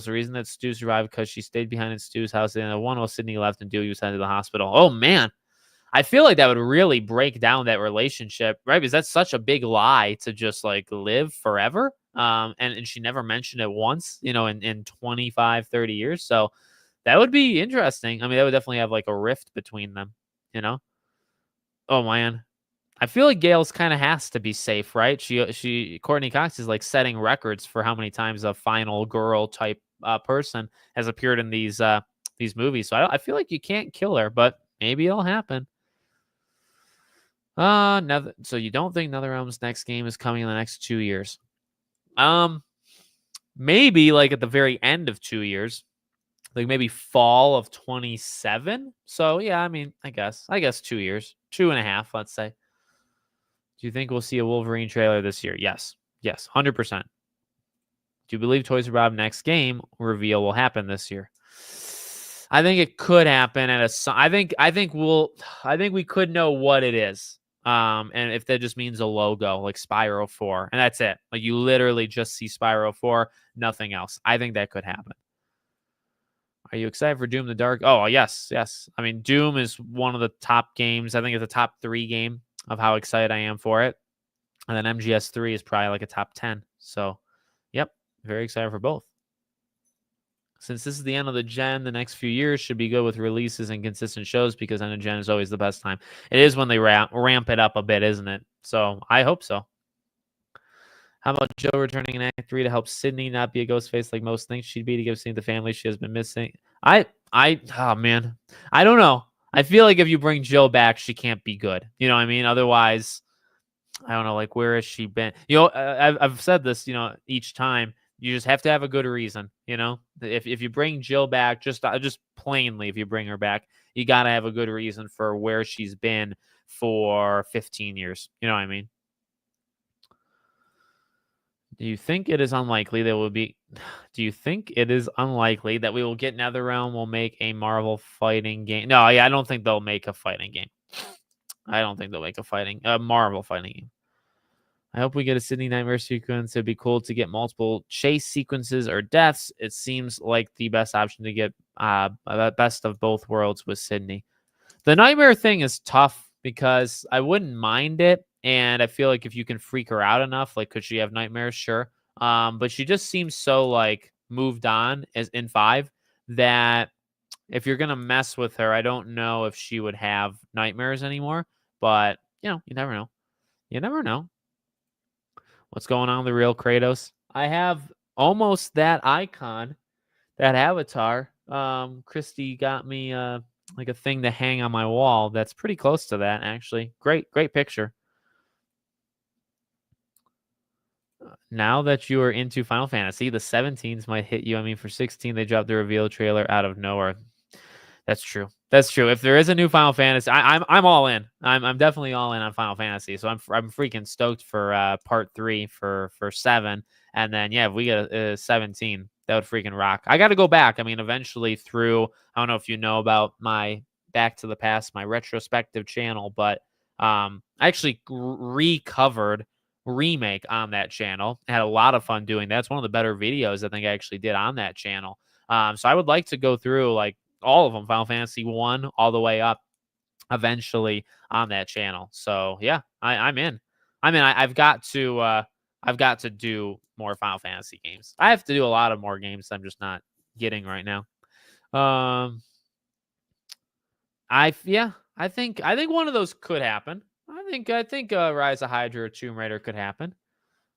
the reason that Stu survived because she stayed behind in Stu's house and one while Sydney left and Dewey was sent to the hospital? Oh man, I feel like that would really break down that relationship, right? Because that's such a big lie to just like live forever. And she never mentioned it once, in 25, 30 years. So that would be interesting. I mean, that would definitely have like a rift between them, Oh man. I feel like Gail's kind of has to be safe, right? Courtney Cox is like setting records for how many times a final girl type person has appeared in these movies. So I feel like you can't kill her, but maybe it'll happen. So you don't think NetherRealm's next game is coming in the next 2 years? Maybe like at the very end of 2 years. Like maybe fall of 27. So yeah, I mean, I guess 2 years, 2.5, let's say. Do you think we'll see a Wolverine trailer this year? Yes, 100%. Do you believe Toys R Bob next game reveal will happen this year? I think it could happen I think we could know what it is. And if that just means a logo like Spyro 4, and that's it. Like, you literally just see Spyro 4, nothing else. I think that could happen. Are you excited for Doom the Dark? Oh, yes. I mean, Doom is one of the top games. I think it's a top 3 game of how excited I am for it. And then MGS3 is probably like a top 10. So, yep, very excited for both. Since this is the end of the gen, the next few years should be good with releases and consistent shows, because end of gen is always the best time. It is when they ramp it up a bit, isn't it? So, I hope so. How about Jill returning in Act 3 to help Sydney not be a ghost face like most think she'd be, to give Sydney the family she has been missing? Oh man, I don't know. I feel like if you bring Jill back, she can't be good. You know what I mean? Otherwise, I don't know. Like, where has she been? I've said this. Each time you just have to have a good reason. If you bring Jill back, just plainly, if you bring her back, you gotta have a good reason for where she's been for 15 years. You know what I mean? Do you think it is unlikely that we will get NetherRealm will make a Marvel fighting game? No, I don't think they'll make a fighting game. I don't think they'll make a Marvel fighting game. I hope we get a Sydney Nightmare sequence. It'd be cool to get multiple chase sequences or deaths. It seems like the best option to get best of both worlds with Sydney. The Nightmare thing is tough because I wouldn't mind it And I feel like if you can freak her out enough, like, could she have nightmares? Sure. But she just seems so like moved on as in 5 that if you're gonna mess with her, I don't know if she would have nightmares anymore. But you never know. You never know what's going on with the real Kratos. I have almost that icon, that avatar. Christy got me like a thing to hang on my wall. That's pretty close to that, actually. Great picture. Now that you are into Final Fantasy, the 17s might hit you. I mean, for 16, they dropped the reveal trailer out of nowhere. That's true. That's true. If there is a new Final Fantasy, I'm all in. I'm definitely all in on Final Fantasy. So I'm freaking stoked for part 3 for 7, and then yeah, if we get a 17, that would freaking rock. I got to go back. I mean, eventually through. I don't know if you know about my Back to the Past, my retrospective channel, but I actually recovered remake on that channel. I had a lot of fun doing that. It's one of the better videos I think I actually did on that channel. So I would like to go through like all of them, Final Fantasy 1 all the way up eventually on that channel. So yeah, I'm in. I've got to do more Final Fantasy games. I have to do a lot of more games I'm just not getting right now. I think one of those could happen. I think Rise of Hydra or Tomb Raider could happen.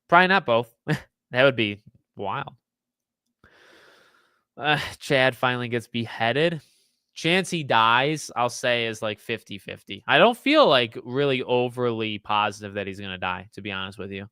Probably not both. That would be wild. Chad finally gets beheaded. Chance he dies, I'll say, is like 50-50. I don't feel like really overly positive that he's going to die, to be honest with you.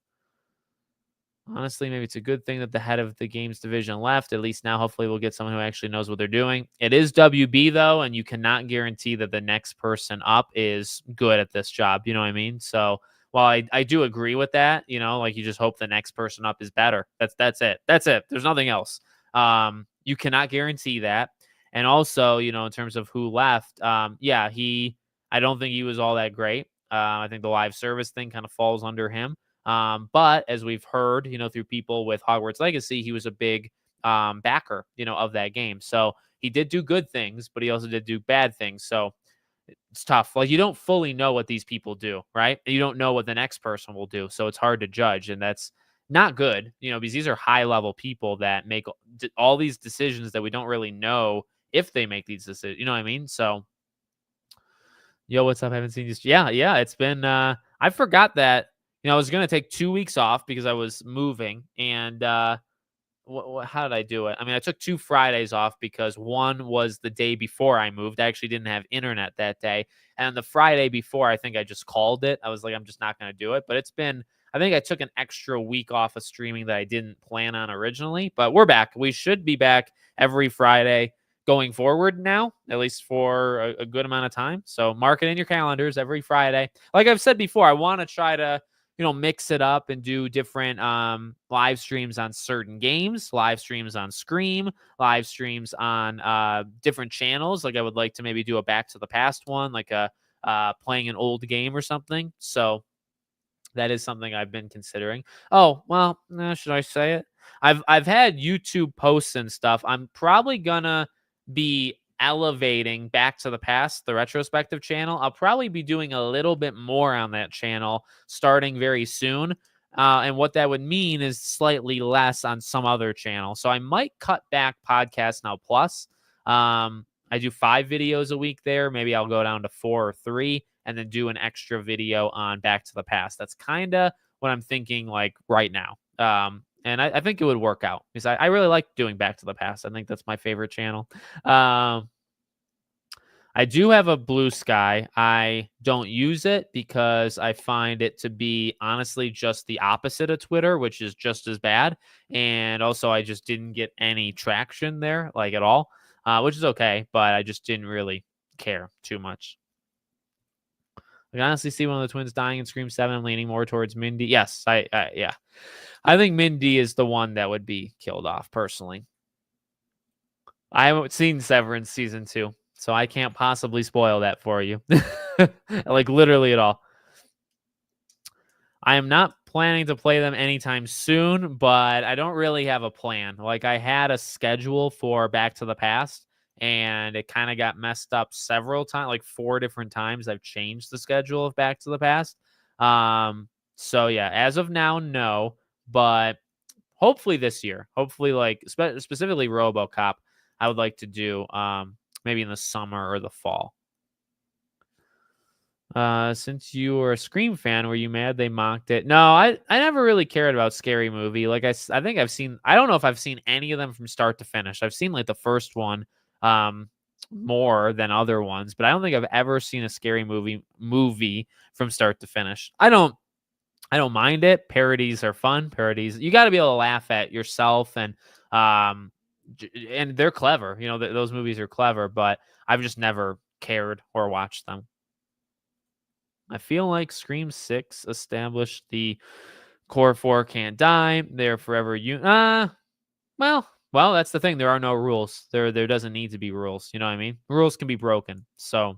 Honestly, maybe it's a good thing that the head of the games division left. At least now, hopefully, we'll get someone who actually knows what they're doing. It is WB, though, and you cannot guarantee that the next person up is good at this job. You know what I mean? So while I do agree with that, like you just hope the next person up is better. That's it. That's it. There's nothing else. You cannot guarantee that. And also, in terms of who left, I don't think he was all that great. I think the live service thing kind of falls under him. But as we've heard, through people with Hogwarts Legacy, he was a big backer, of that game. So he did do good things, but he also did do bad things. So it's tough. Like you don't fully know what these people do, right? And you don't know what the next person will do. So it's hard to judge. And that's not good, because these are high level people that make all these decisions that we don't really know if they make these decisions. You know what I mean? So, yo, what's up? I haven't seen you. Yeah. It's been, I forgot that, I was going to take 2 weeks off because I was moving. And how did I do it? I mean, I took 2 Fridays off because one was the day before I moved. I actually didn't have internet that day. And the Friday before, I think I just called it. I was like, I'm just not going to do it. But I think I took an extra week off of streaming that I didn't plan on originally. But we're back. We should be back every Friday going forward now, at least for a good amount of time. So mark it in your calendars every Friday. Like I've said before, I want to try to mix it up and do different live streams on certain games, live streams on Scream, live streams on different channels. Like I would like to maybe do a Back to the Past one, like a playing an old game or something. So that is something I've been considering. Oh, well, should I say it? I've had YouTube posts and stuff. I'm probably gonna be elevating Back to the Past, the retrospective channel. I'll probably be doing a little bit more on that channel starting very soon. And what that would mean is slightly less on some other channel. So I might cut back Podcast Now Plus. I do 5 videos a week there. Maybe I'll go down to 4 or 3 and then do an extra video on Back to the Past. That's kind of what I'm thinking like right now. And I think it would work out because I really like doing Back to the Past. I think that's my favorite channel. I do have a Blue Sky. I don't use it because I find it to be honestly just the opposite of Twitter, which is just as bad. And also I just didn't get any traction there like at all, which is okay. But I just didn't really care too much. I can honestly see one of the twins dying in Scream 7. I'm leaning more towards Mindy. Yes, yeah. I think Mindy is the one that would be killed off, personally. I haven't seen Severance Season 2, so I can't possibly spoil that for you. Like, literally at all. I am not planning to play them anytime soon, but I don't really have a plan. Like, I had a schedule for Back to the Past, and it kind of got messed up several times, like 4 different times I've changed the schedule of Back to the Past. So yeah, as of now, no, but hopefully this year, hopefully like specifically RoboCop, I would like to do maybe in the summer or the fall. Since you were a Scream fan, were you mad they mocked it? No, I never really cared about Scary Movie. Like I think I've seen. I don't know if I've seen any of them from start to finish. I've seen like the first one, more than other ones, but I don't think I've ever seen a Scary Movie from start to finish. I don't mind it. Parodies are fun. Parodies, you got to be able to laugh at yourself, um, and they're clever. You know, those movies are clever, but I've just never cared or watched them. I feel like Scream 6 established the core four can't die. They're forever well, that's the thing. There are no rules. There doesn't need to be rules. You know what I mean? Rules can be broken. So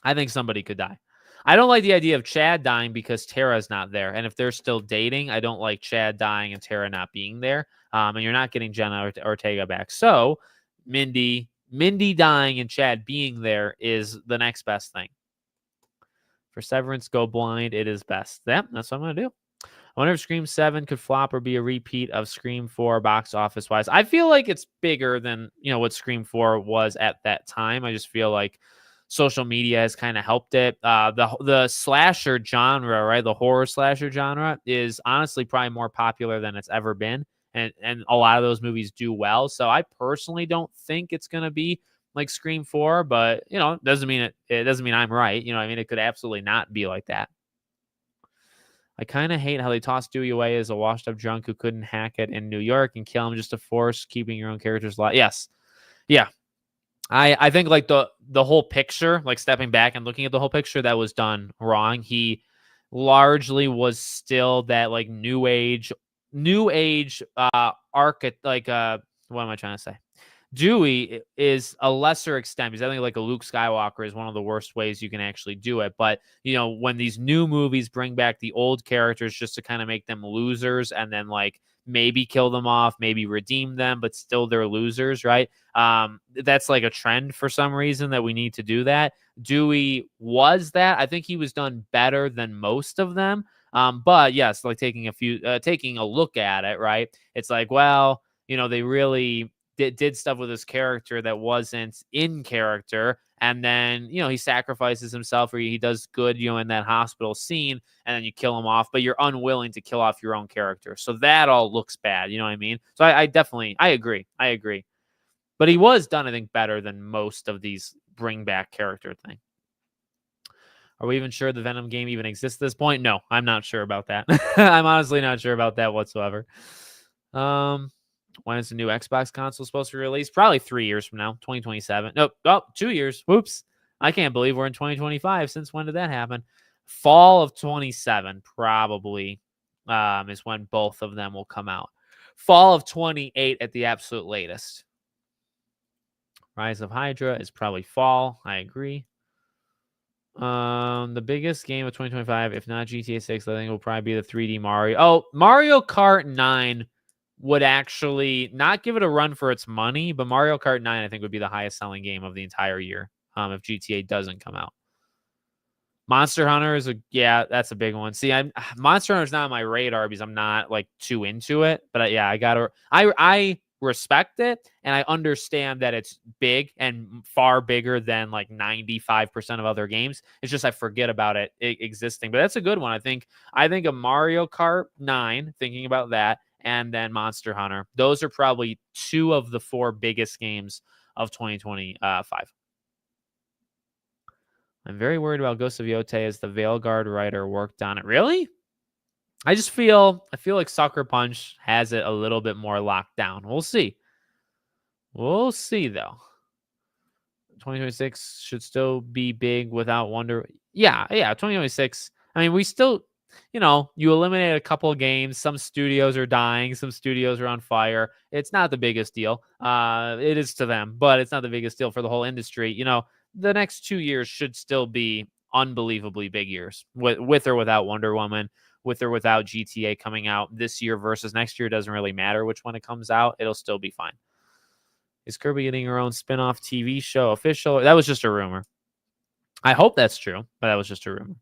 I think somebody could die. I don't like the idea of Chad dying because Tara's not there. And if they're still dating, I don't like Chad dying and Tara not being there. And you're not getting Jenna Ortega back. So Mindy dying and Chad being there is the next best thing. For Severance, go blind. It is best. Yep, that's what I'm going to do. I wonder if Scream 7 could flop or be a repeat of Scream 4 box office wise. I feel like it's bigger than, what Scream 4 was at that time. I just feel like social media has kind of helped it. The slasher genre, right? The horror slasher genre is honestly probably more popular than it's ever been. And a lot of those movies do well. So I personally don't think it's going to be like Scream 4, but doesn't mean it doesn't mean I'm right. It could absolutely not be like that. I kind of hate how they tossed Dewey away as a washed up drunk who couldn't hack it in New York and kill him just to force keeping your own characters alive. Yes. Yeah. I think like the whole picture, like stepping back and looking at the whole picture, that was done wrong. He largely was still that like new age like what am I trying to say? Dewey is a lesser extent because I think like a Luke Skywalker is one of the worst ways you can actually do it. But, when these new movies bring back the old characters just to kind of make them losers and then like maybe kill them off, maybe redeem them, but still they're losers, right? That's like a trend for some reason that we need to do that. Dewey was that. I think he was done better than most of them. But yes, like taking a look at it, right? It's like, well, they really did stuff with his character that wasn't in character. And then, he sacrifices himself or he does good, in that hospital scene and then you kill him off, but you're unwilling to kill off your own character. So that all looks bad. You know what I mean? So I definitely, I agree. But he was done, I think, better than most of these bring back character thing. Are we even sure the Venom game even exists at this point? No, I'm not sure about that. I'm honestly not sure about that whatsoever. When is the new Xbox console supposed to be released? Probably 3 years from now, 2027. Nope. Oh, 2 years. Whoops. I can't believe we're in 2025. Since when did that happen? Fall of 27 probably is when both of them will come out. Fall of 28 at the absolute latest. Rise of Hydra is probably fall. I agree. The biggest game of 2025, if not GTA 6, I think it will probably be the 3D Mario. Oh, Mario Kart 9 would actually not give it a run for its money, but Mario Kart 9, I think, would be the highest selling game of the entire year if GTA doesn't come out. Monster Hunter is that's a big one. See, Monster Hunter is not on my radar because I'm not like too into it, but I respect it and I understand that it's big and far bigger than like 95% of other games. It's just I forget about it existing, but that's a good one. I think a Mario Kart 9, thinking about that, and then Monster Hunter. Those are probably two of the four biggest games of 2025. I'm very worried about Ghost of Yotei as the Veilguard writer worked on it. Really? I feel like Sucker Punch has it a little bit more locked down. We'll see. We'll see though. 2026 should still be big without Wonder. Yeah, 2026. I mean, we still, you eliminate a couple of games. Some studios are dying. Some studios are on fire. It's not the biggest deal. It is to them, but it's not the biggest deal for the whole industry. The next 2 years should still be unbelievably big years with or without Wonder Woman, with or without GTA coming out this year versus next year. It doesn't really matter which one it comes out. It'll still be fine. Is Kirby getting her own spin-off TV show official? That was just a rumor. I hope that's true, but that was just a rumor.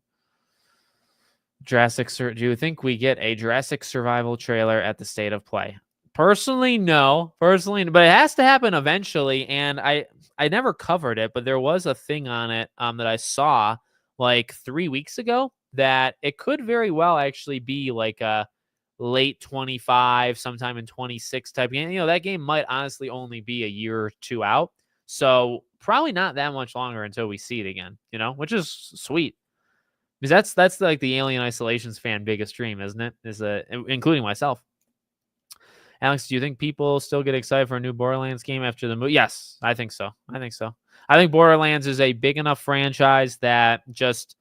Do you think we get a Jurassic Survival trailer at the State of Play? Personally, no. Personally, but it has to happen eventually. And I never covered it, but there was a thing on it that I saw like 3 weeks ago that it could very well actually be like a late 25, sometime in 26 type game. That game might honestly only be a year or two out. So probably not that much longer until we see it again, which is sweet. Because that's like the Alien Isolation's fan biggest dream, isn't it? Including myself. Alex, do you think people still get excited for a new Borderlands game after the movie? Yes, I think so. I think Borderlands is a big enough franchise that just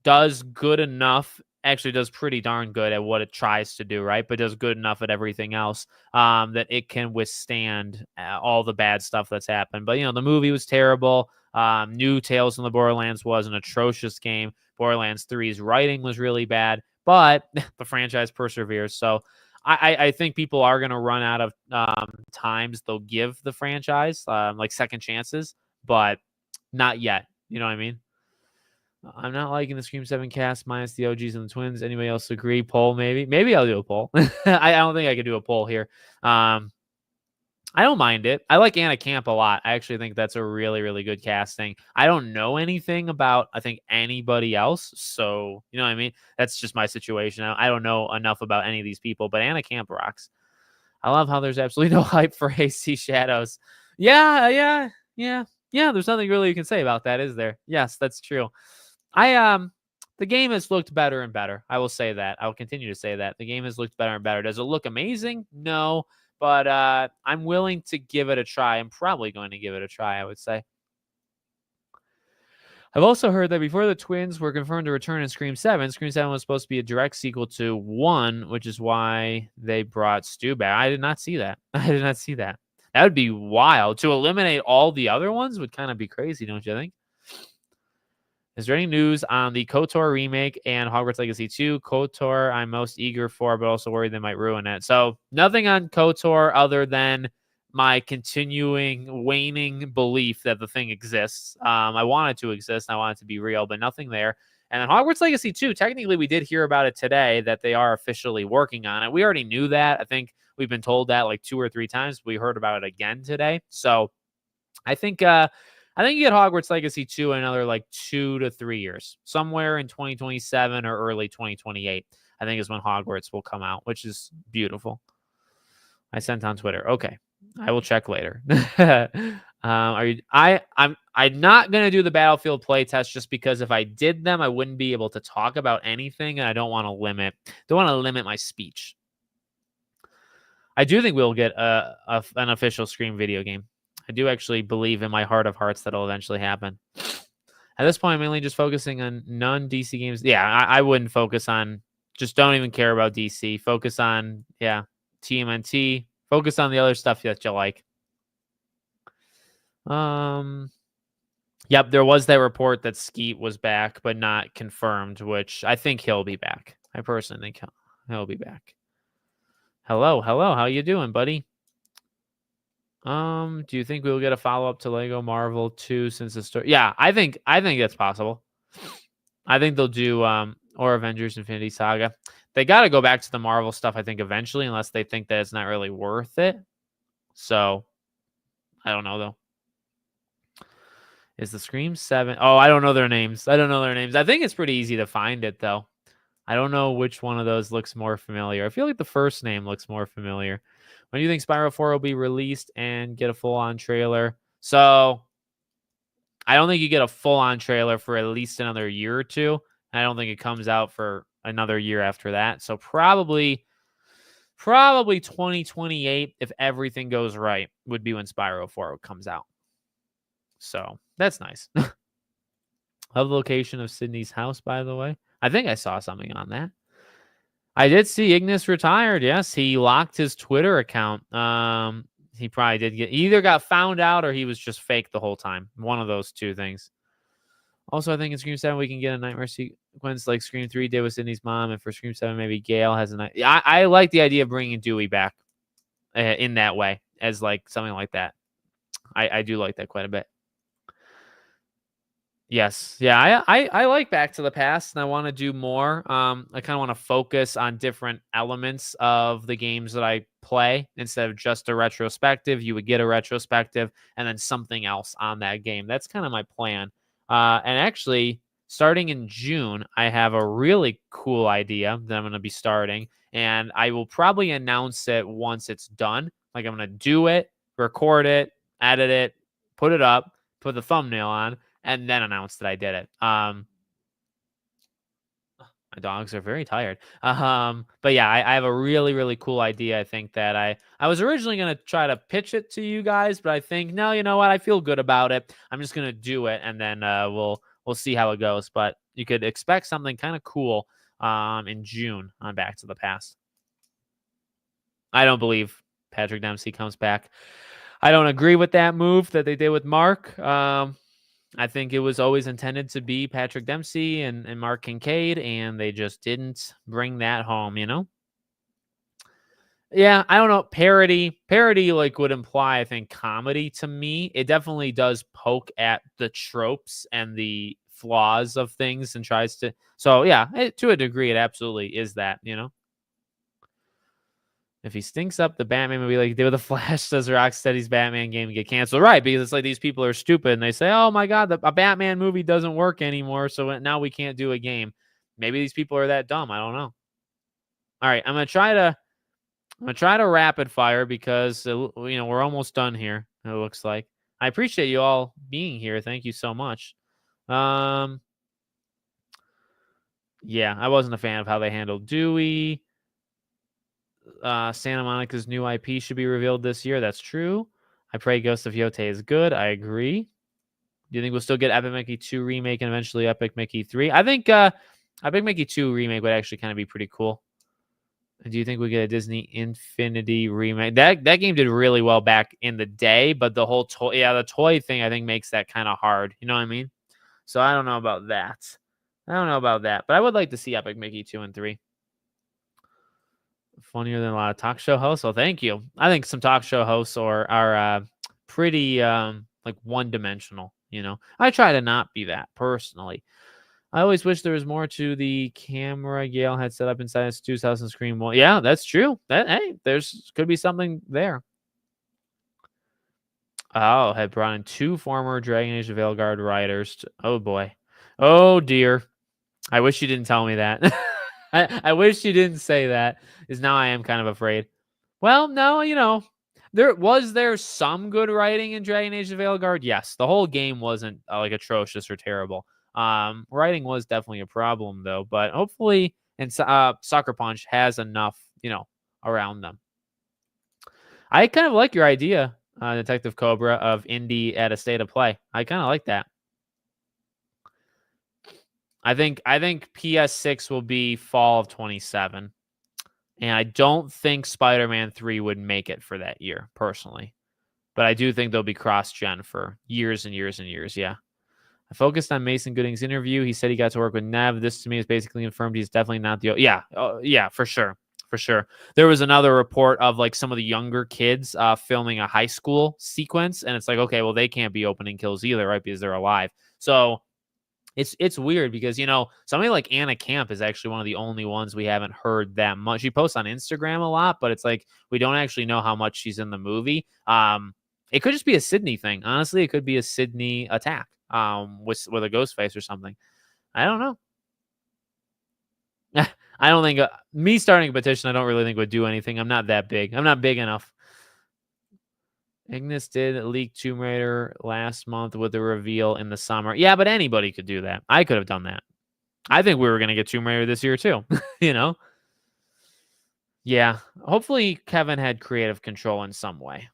does good enough, actually does pretty darn good at what it tries to do, right? But does good enough at everything else that it can withstand all the bad stuff that's happened. But, the movie was terrible. New Tales from the Borderlands was an atrocious game. Borderlands 3's writing was really bad, but the franchise perseveres. So I think people are going to run out of times they'll give the franchise, like second chances, but not yet. You know what I mean? I'm not liking the Scream 7 cast minus the OGs and the twins. Anybody else agree? Poll, maybe. Maybe I'll do a poll. I don't think I could do a poll here. I don't mind it. I like Anna Camp a lot. I actually think that's a really, really good casting. I don't know anything about, I think, anybody else. So, you know what I mean? That's just my situation. I don't know enough about any of these people, but Anna Camp rocks. I love how there's absolutely no hype for AC Shadows. Yeah. There's nothing really you can say about that, is there? Yes, that's true. The game has looked better and better. I will say that. I will continue to say that. The game has looked better and better. Does it look amazing? No. But I'm willing to give it a try. I'm probably going to give it a try, I would say. I've also heard that before the twins were confirmed to return in Scream 7, Scream 7 was supposed to be a direct sequel to 1, which is why they brought Stu back. I did not see that. That would be wild. To eliminate all the other ones would kind of be crazy, don't you think? Is there any news on the KOTOR remake and Hogwarts Legacy 2? KOTOR I'm most eager for, but also worried they might ruin it. So nothing on KOTOR other than my continuing waning belief that the thing exists. I want it to exist. I want it to be real, but nothing there. And then Hogwarts Legacy 2, technically we did hear about it today that they are officially working on it. We already knew that. I think we've been told that like 2 or 3 times. We heard about it again today. So I think you get Hogwarts Legacy 2 in another like 2 to 3 years, somewhere in 2027 or early 2028. I think is when Hogwarts will come out, which is beautiful. I sent on Twitter. Okay, I will check later. I'm not gonna do the Battlefield play test just because if I did them, I wouldn't be able to talk about anything, and I don't want to limit my speech. I do think we'll get an official Scream video game. I do actually believe in my heart of hearts that it'll eventually happen. At this point, I'm mainly just focusing on non-DC games. Yeah, I wouldn't focus on, just don't even care about DC. Focus on, TMNT. Focus on the other stuff that you like. Yep, there was that report that Skeet was back, but not confirmed, which I think he'll be back. I personally think he'll be back. Hello. How you doing, buddy? Do you think we'll get a follow-up to Lego Marvel 2 since the story? Yeah, I think that's possible. I think they'll do or Avengers Infinity Saga. They got to go back to the Marvel stuff, I think, eventually, unless they think that it's not really worth it. So, I don't know, though. Is the Scream 7? Oh, I don't know their names. I think it's pretty easy to find it, though. I don't know which one of those looks more familiar. I feel like the first name looks more familiar. When do you think Spyro 4 will be released and get a full-on trailer? So, I don't think you get a full-on trailer for at least another year or two. I don't think it comes out for another year after that. So, probably 2028, if everything goes right, would be when Spyro 4 comes out. So, that's nice. Love the location of Sydney's house, by the way. I think I saw something on that. I did see Ignis retired. Yes, he locked his Twitter account. He probably did either got found out or he was just fake the whole time. One of those two things. Also, I think in Scream 7 we can get a nightmare sequence like Scream 3 did with Sydney's mom, and for Scream 7 maybe Gail has a night. I like the idea of bringing Dewey back in that way as like something like that. I do like that quite a bit. Yes. Yeah, I like Back to the Past and I want to do more. I kind of want to focus on different elements of the games that I play instead of just a retrospective. You would get a retrospective and then something else on that game. That's kind of my plan. And actually, starting in June, I have a really cool idea that I'm going to be starting, and I will probably announce it once it's done. Like I'm going to do it, record it, edit it, put it up, put the thumbnail on, and then announced that I did it. My dogs are very tired. But yeah, I have a really, really cool idea. I think that I was originally gonna try to pitch it to you guys, but I think no, you know what? I feel good about it. I'm just gonna do it, and then we'll see how it goes. But you could expect something kind of cool in June on Back to the Past. I don't believe Patrick Dempsey comes back. I don't agree with that move that they did with Mark. I think it was always intended to be Patrick Dempsey and Mark Kincaid, and they just didn't bring that home, you know? Yeah, I don't know. Parody like would imply, I think, comedy to me. It definitely does poke at the tropes and the flaws of things and tries to. So yeah, to a degree, it absolutely is that, you know? If he stinks up the Batman movie like he did with the Flash, does Rocksteady's Batman game get canceled? Right, because it's like these people are stupid and they say, "Oh my god, a Batman movie doesn't work anymore, so now we can't do a game." Maybe these people are that dumb. I don't know. All right, I'm gonna try to rapid fire because we're almost done here. It looks like. I appreciate you all being here. Thank you so much. Um, yeah, I wasn't a fan of how they handled Dewey. Santa Monica's new IP should be revealed this year. That's true. I pray Ghost of Yote is good. I agree. Do you think we'll still get Epic Mickey 2 remake and eventually Epic Mickey 3? I think Epic Mickey 2 remake would actually kind of be pretty cool. And do you think we get a Disney Infinity remake? That game did really well back in the day, but the whole the toy thing I think makes that kind of hard. You know what I mean? So I don't know about that. I don't know about that, but I would like to see Epic Mickey 2 and 3. Funnier than a lot of talk show hosts. Well, thank you. I think some talk show hosts are pretty like one dimensional. You know, I try to not be that personally. I always wish there was more to the camera Yale had set up inside Stu's house and Scream One. Yeah, that's true. That hey, there's could be something there. Oh, had brought in 2 former Dragon Age of Veilguard writers. Oh boy. Oh dear. I wish you didn't tell me that. I wish you didn't say that, because now I am kind of afraid. Well, no, there some good writing in Dragon Age of Veilguard. Yes, the whole game wasn't like atrocious or terrible. Writing was definitely a problem though, but hopefully, and Sucker Punch has enough, around them. I kind of like your idea, Detective Cobra, of indie at a state of play. I kind of like that. I think PS6 will be fall of 27. And I don't think Spider-Man 3 would make it for that year, personally. But I do think they'll be cross-gen for years and years and years, yeah. I focused on Mason Gooding's interview. He said he got to work with Nev. This to me is basically confirmed he's definitely not the... Yeah, for sure. For sure. There was another report of like some of the younger kids filming a high school sequence. And it's like, okay, well, they can't be opening kills either, right? Because they're alive. So... It's weird because somebody like Anna Camp is actually one of the only ones we haven't heard that much. She posts on Instagram a lot, but it's like we don't actually know how much she's in the movie. It could just be a Sydney thing. Honestly, it could be a Sydney attack with a ghost face or something. I don't know. I don't think me starting a petition, I don't really think would do anything. I'm not that big. I'm not big enough. Ignis did leak Tomb Raider last month with the reveal in the summer. Yeah, but anybody could do that. I could have done that. I think we were going to get Tomb Raider this year too. Yeah. Hopefully Kevin had creative control in some way.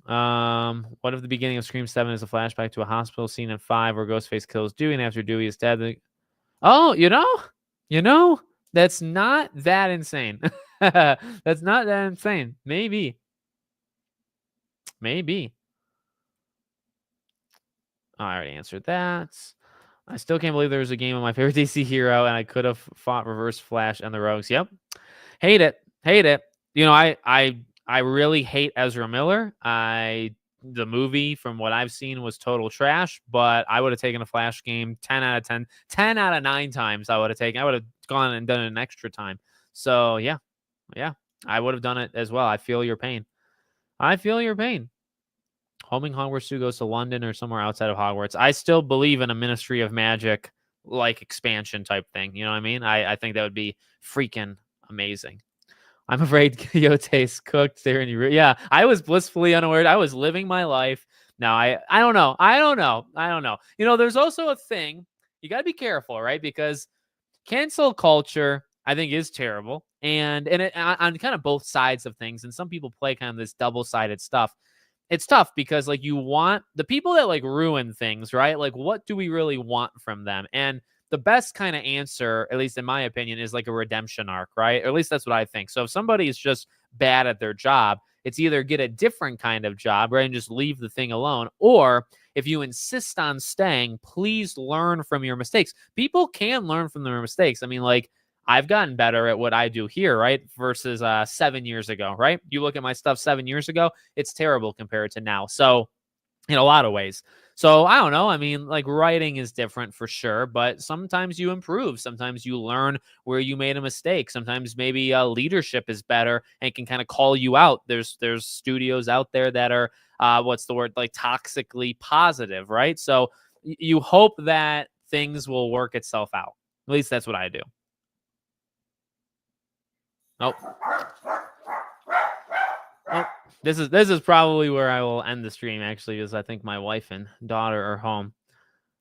What if the beginning of Scream 7 is a flashback to a hospital scene in 5 where Ghostface kills Dewey, and after Dewey is dead? Oh, that's not that insane. That's not that insane. Maybe. I already answered that. I still can't believe there was a game of my favorite DC hero and I could have fought Reverse Flash and the Rogues. Yep. Hate it. I really hate Ezra Miller. I the movie, from what I've seen, was total trash, but I would have taken a Flash game 10 out of 10, 10 out of 9 times. I would have gone and done it an extra time. So yeah, I would have done it as well. I feel your pain. I feel your pain. Homing Hogwarts 2 goes to London or somewhere outside of Hogwarts. I still believe in a Ministry of Magic like expansion type thing. You know what I mean? I think that would be freaking amazing. I'm afraid Quixote's cooked there in your. Yeah, I was blissfully unaware. I was living my life. Now I don't know. I don't know. You know, there's also a thing. You got to be careful, right? Because cancel culture, I think, is terrible, and on kind of both sides of things. And some people play kind of this double-sided stuff. It's tough because, like, you want the people that like ruin things, right? Like, what do we really want from them? And the best kind of answer, at least in my opinion, is like a redemption arc, right? Or at least that's what I think. So if somebody is just bad at their job, it's either get a different kind of job, right, and just leave the thing alone, or if you insist on staying, please learn from your mistakes. People can learn from their mistakes. I mean, like, I've gotten better at what I do here, right? Versus 7 years ago, right? You look at my stuff 7 years ago, it's terrible compared to now. So in a lot of ways. So I don't know. I mean, like, writing is different for sure, but sometimes you improve. Sometimes you learn where you made a mistake. Sometimes maybe leadership is better and can kind of call you out. There's studios out there that are what's the word, like, toxically positive, right? So you hope that things will work itself out. At least that's what I do. Oh. Oh, this is probably where I will end the stream, actually, because I think my wife and daughter are home.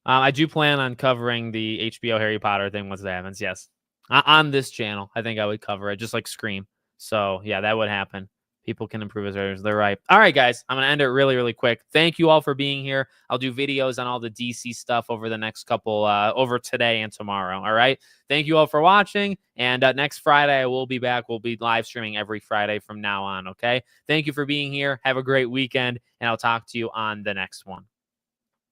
I do plan on covering the HBO Harry Potter thing once that happens. Yes, on this channel, I think I would cover it, just like Scream. So yeah, that would happen. People can improve as writers. They're right. All right, guys, I'm gonna end it really, really quick. Thank you all for being here. I'll do videos on all the DC stuff over the next couple, over today and tomorrow. All right. Thank you all for watching. And next Friday, I will be back. We'll be live streaming every Friday from now on. Okay. Thank you for being here. Have a great weekend, and I'll talk to you on the next one.